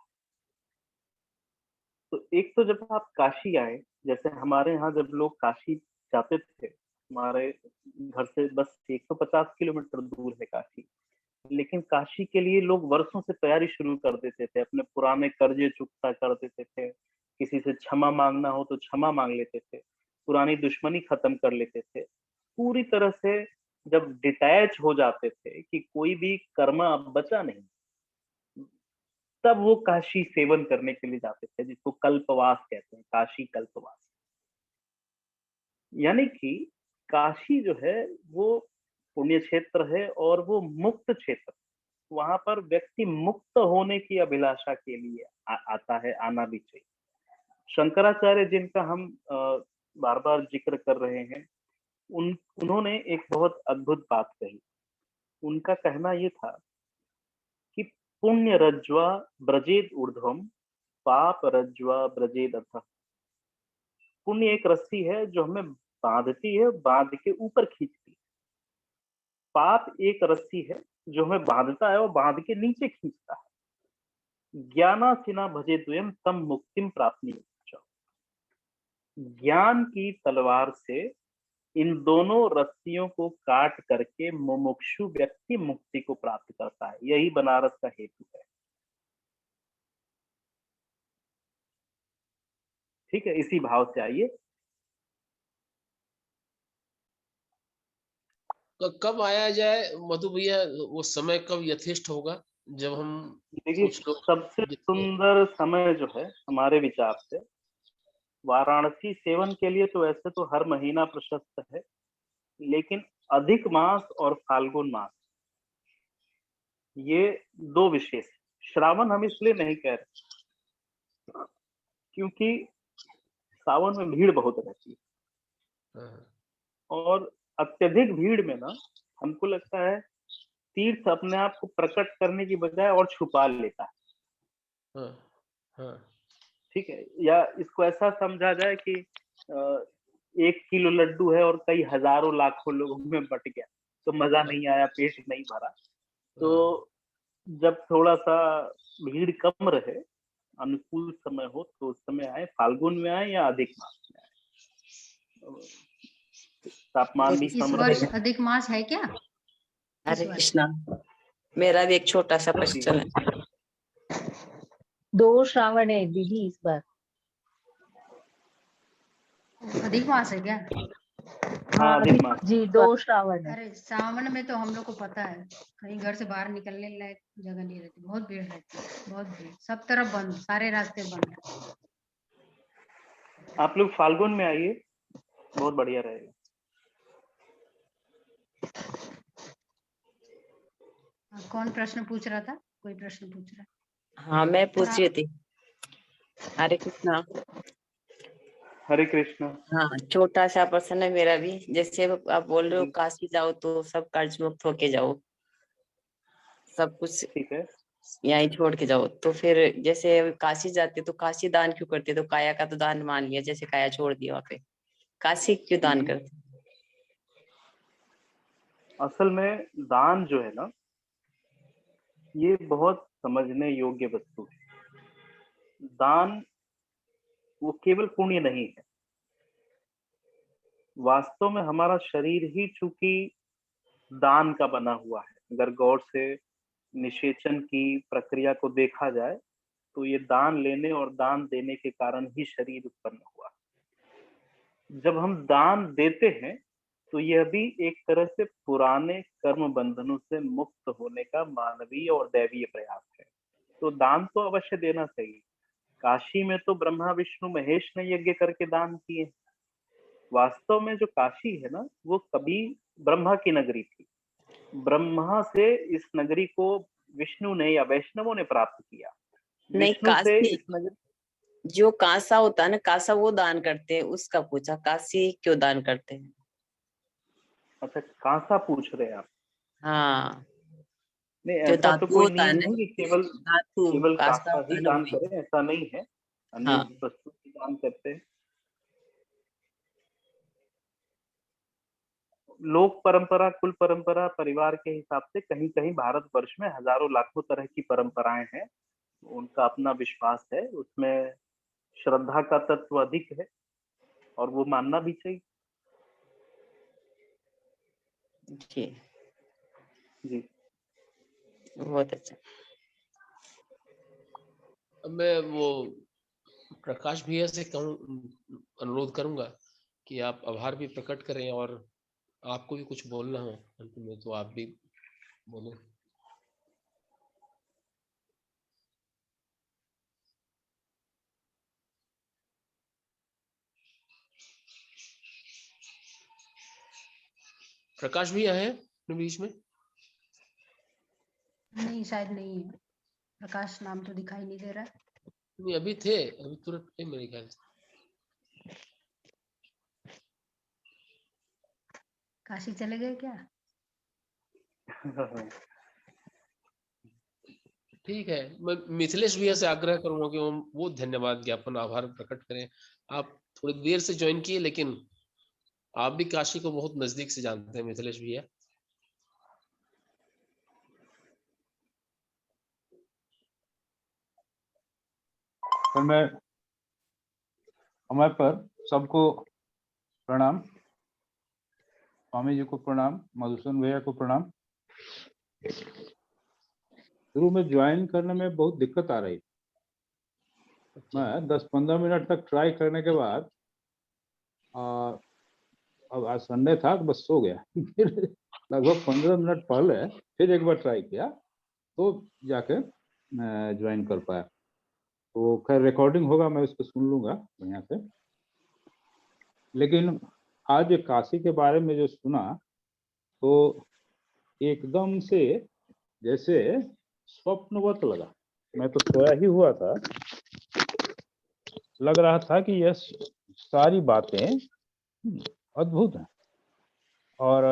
तो एक तो जब आप काशी आए, जैसे हमारे यहाँ जब लोग काशी जाते थे, हमारे घर से बस 150 किलोमीटर दूर है काशी, लेकिन काशी के लिए लोग वर्षों से तैयारी शुरू कर देते थे, अपने पुराने कर्जे चुकता कर देते थे, किसी से क्षमा मांगना हो तो क्षमा मांग लेते थे, पुरानी दुश्मनी खत्म कर लेते थे। पूरी तरह से जब डिटैच हो जाते थे कि कोई भी कर्म अब बचा नहीं, तब वो काशी सेवन करने के लिए जाते थे, जिसको कल्पवास कहते हैं, काशी कल्पवास। यानी कि काशी जो है वो पुण्य क्षेत्र है और वो मुक्त क्षेत्र। वहां पर व्यक्ति मुक्त होने की अभिलाषा के लिए आता है, आना भी चाहिए। शंकराचार्य जिनका हम बार बार जिक्र कर रहे हैं, उन्होंने एक बहुत अद्भुत बात कही। उनका कहना ये था कि पुण्य रज्ज्वा ब्रजेद ऊर्ध्वम, पाप रज्ज्वा ब्रजेद अधः। पुण्य एक रस्सी है जो हमें बांधती है, बांध के ऊपर खींचती है। पाप एक रस्सी है जो हमें बांधता है और बांध के नीचे खींचता है। ज्ञानासिना भजे द्वयम तम मुक्तिम प्राप्ति। ज्ञान की तलवार से इन दोनों रस्सियों को काट करके मुमुक्षु व्यक्ति मुक्ति को प्राप्त करता है। यही बनारस का हेतु है। ठीक है, इसी भाव से आइए। तो कब आया जाए मधु भैया, वो समय कब यथेष्ट होगा जब हम देखिए, सबसे सुंदर समय जो है हमारे विचार से, वाराणसी सेवन के लिए तो ऐसे तो हर महीना प्रशस्त है, लेकिन अधिक मास और फाल्गुन मास, ये दो विशेष। श्रावण हम इसलिए नहीं कह रहे क्योंकि सावन में भीड़ बहुत रहती है, और अत्यधिक भीड़ में ना हमको लगता है तीर्थ अपने आप को प्रकट करने की बजाय और छुपा लेता है। ठीक है, या इसको ऐसा समझा जाए कि 1 किलो लड्डू है और कई हजारों लाखों लोगों में बट गया, तो मजा नहीं आया, पेट नहीं भरा। तो जब थोड़ा सा भीड़ कम रहे, अनुकूल समय हो, तो उस समय आए, फाल्गुन में आए या अधिक मास में आए, तापमान भी इस कम वर्ष रहेगा। अधिक मास है क्या? हरे इस वर्ष कृष्णा। मेरा भी एक छोटा सा क्वेश्चन है। 2 श्रावण है दीदी इस बार। अधिक मास है क्या? हाँ, अधिक मास। जी 2 श्रावण है। अरे सावन में तो हम लोग को पता है, कहीं घर से बाहर निकलने लायक जगह नहीं रहती, बहुत भीड़ रहती है, बहुत भीड़, सब तरफ बंद, सारे रास्ते बंद। आप लोग फाल्गुन में आइए, बहुत बढ़िया रहेगा। कौन प्रश्न पूछ रहा था? कोई प्रश्न पूछ रहा? हाँ, मैं पूछ रही थी। हरे कृष्णा। हरे कृष्णा। हाँ, छोटा सा प्रश्न है मेरा भी। जैसे आप बोल रहे हो जी। काशी जाओ तो सब कर्ज मुक्त होके जाओ, सब कुछ ठीक है। यहीं छोड़ के जाओ, तो फिर जैसे काशी जाते तो काशी दान क्यों करते? तो काया का तो दान मान लिया, जैसे काया छोड़ दिया वहां पे, काशी क्यों दान करते? असल में दान जो है ना, ये बहुत समझने योग्य वस्तु है। दान वो केवल पुण्य नहीं है, वास्तव में हमारा शरीर ही चूंकि दान का बना हुआ है। अगर गौर से निषेचन की प्रक्रिया को देखा जाए तो ये दान लेने और दान देने के कारण ही शरीर उत्पन्न हुआ। जब हम दान देते हैं तो यह भी एक तरह से पुराने कर्म बंधनों से मुक्त होने का मानवीय और दैवीय प्रयास है। तो दान तो अवश्य देना चाहिए। काशी में तो ब्रह्मा विष्णु महेश ने यज्ञ करके दान किए। वास्तव में जो काशी है ना, वो कभी ब्रह्मा की नगरी थी। ब्रह्मा से इस नगरी को विष्णु ने या वैष्णवों ने प्राप्त किया। नहीं, विष्णु से काशी मतलब जो कांसा होता है ना, कांसा वो दान करते हैं, उसका पूछा, काशी क्यों दान करते हैं? अच्छा, कांसा पूछ रहे हैं आप? हाँ, नहीं, जो ऐसा तो धातु कोई होता है नियम ना, नहीं कि केवल धातु केवल कांसा कांसा होता ही है ना, दान वही। करें, ऐसा नहीं है। अन्य हाँ, वस्तु भी दान करते हैं। लोक परंपरा, कुल परंपरा, परिवार के हिसाब से कहीं कहीं भारतवर्ष में हजारों लाखों तरह की परंपराएं हैं। उनका अपना विश्वास है, उसमें श्रद्धा का तत्व अधिक है और वो मानना भी चाहिए। जी, जी। बहुत अच्छा। अब मैं वो प्रकाश भैया से अनुरोध करूंगा कि आप आभार भी प्रकट करें, और आपको भी कुछ बोलना हो अंत में तो आप भी बोलें। प्रकाश भैया है अपने बीच में? नहीं, शायद नहीं है। प्रकाश नाम तो दिखाई नहीं दे रहा है। नहीं, अभी थे, अभी तुरंत थे मेरे ख्याल से। काशी चले गए क्या? ठीक है, मैं मिथिलेश भैया से आग्रह करूंगा कि वो धन्यवाद ज्ञापन, आभार प्रकट करें। आप थोड़ी देर से ज्वाइन किए, लेकिन आप भी काशी को बहुत नजदीक से जानते हैं मिथिलेश भैया। पर मैं हमारे पर सबको प्रणाम, स्वामी जी को प्रणाम, मधुसूदन भैया को प्रणाम। शुरू में ज्वाइन करने में बहुत दिक्कत आ रही। मैं 10-15 मिनट तक ट्राई करने के बाद अब आज संडे था तो बस सो गया। फिर लगभग 15 मिनट पहले फिर एक बार ट्राई किया तो जाके ज्वाइन कर पाया। तो खैर रिकॉर्डिंग होगा, मैं उसको सुन लूंगा बढ़िया से। लेकिन आज काशी के बारे में जो सुना तो एकदम से जैसे स्वप्नवत लगा। मैं तो सोया ही हुआ था, लग रहा था कि यह सारी बातें अद्भुत हैं। और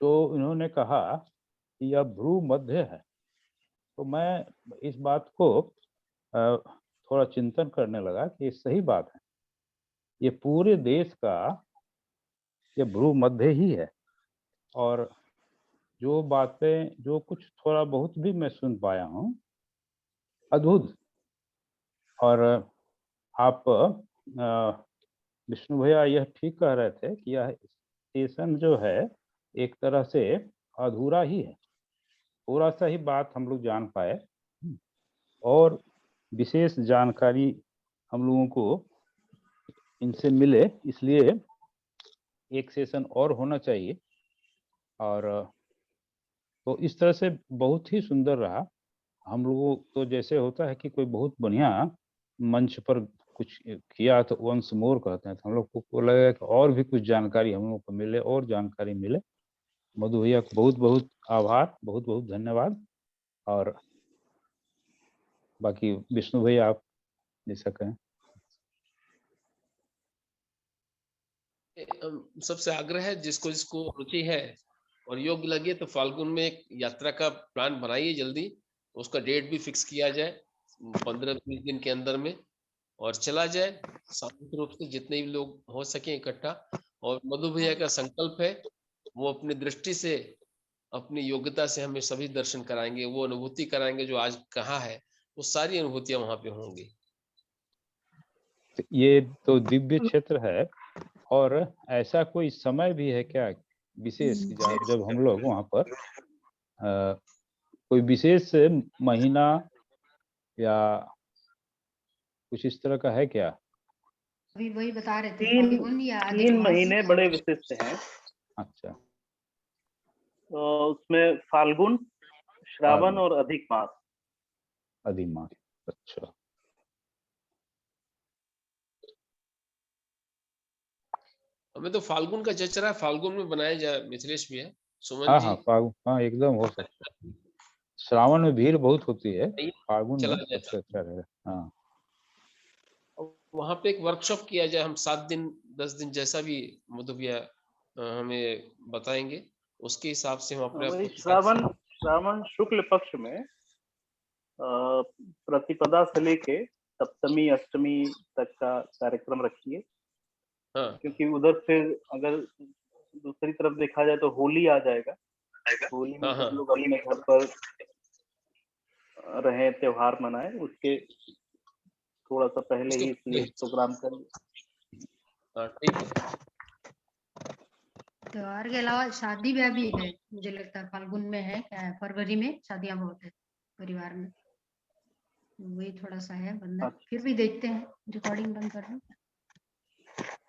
तो इन्होंने कहा कि यह भ्रू मध्य है, तो मैं इस बात को थोड़ा चिंतन करने लगा कि सही बात है, ये पूरे देश का ये भूमध्य ही है। और जो बातें, जो कुछ थोड़ा बहुत भी मैं सुन पाया हूँ, अद्भुत। और आप विष्णु भैया यह ठीक कह रहे थे कि यह स्टेशन जो है एक तरह से अधूरा ही है। थोड़ा सा ही बात हम लोग जान पाए और विशेष जानकारी हम लोगों को इनसे मिले, इसलिए एक सेशन और होना चाहिए। और तो इस तरह से बहुत ही सुंदर रहा। हम लोगों तो जैसे होता है कि कोई बहुत बढ़िया मंच पर कुछ किया तो वंस मोर कहते हैं, तो हम लोग को लगेगा कि और भी कुछ जानकारी हम लोग को मिले और जानकारी मिले। मधु भैया को बहुत बहुत आभार, बहुत बहुत धन्यवाद। और बाकी विष्णु भैया आप जैसा कहें। सबसे आग्रह है, जिसको जिसको रुचि है और योग्य लगे तो फाल्गुन में एक यात्रा का प्लान बनाइए जल्दी, उसका डेट भी फिक्स किया जाए 15-20 दिन के अंदर में, और चला जाए सामूहिक रूप से, जितने भी लोग हो सके इकट्ठा। और मधु भैया का संकल्प है, वो अपनी दृष्टि से, अपनी योग्यता से हमें सभी दर्शन कराएंगे, वो अनुभूति कराएंगे जो आज कहा है, वो सारी अनुभूतियां वहां पे होंगी। ये तो दिव्य क्षेत्र है। और ऐसा कोई समय भी है क्या विशेष, जब हम लोग वहां पर कोई विशेष महीना या कुछ इस तरह का है क्या? अभी वही बता रहे थे, 3 फाल्गुन या अधिक मास। महीने बड़े विशिष्ट हैं। अच्छा, तो उसमें फाल्गुन, श्रावण और अधिक मास। अधिक मास, अच्छा। हमें तो फाल्गुन का जच रहा है, फाल्गुन में बनाया जाए मिथिलेश भैया, सुमन हाँ जी। हाँ, फाल्गुन, हाँ एकदम हो सकता है। श्रावण में भीड़ बहुत होती है, फाल्गुन चला में जाए सबसे अच्छा रहेगा। हाँ, वहां पे एक वर्कशॉप किया जाए, हम 7 दिन 10 दिन जैसा भी मधु भैया हमें बताएंगे, उसके हिसाब से हम अपने आप वही को श्रावण शुक्ल पक्ष में प्रतिपदा से लेके सप्तमी अष्टमी तक का कार्यक्रम रखिए। हाँ, क्योंकि उधर फिर अगर दूसरी तरफ देखा जाए तो होली आ जाएगा। होली में सब लोग अपने घर पर रहे, त्योहार मनाए, उसके थोड़ा सा पहले ही इसलिए प्रोग्राम करें। ठीक है। त्योहार के अलावा शादी ब्याह भी है, मुझे लगता है फाल्गुन में है, क्या है, फरवरी में शादियां बहुत है परिवार में, वही थोड़ा सा है बंधन। फिर भी देखते हैं, रिकॉर्डिंग बंद कर रहे हैं।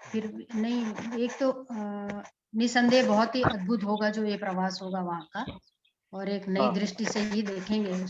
फिर भी नहीं, एक तो निसंदेह बहुत ही अद्भुत होगा जो ये प्रवास होगा वहाँ का, और एक नई दृष्टि से ही देखेंगे।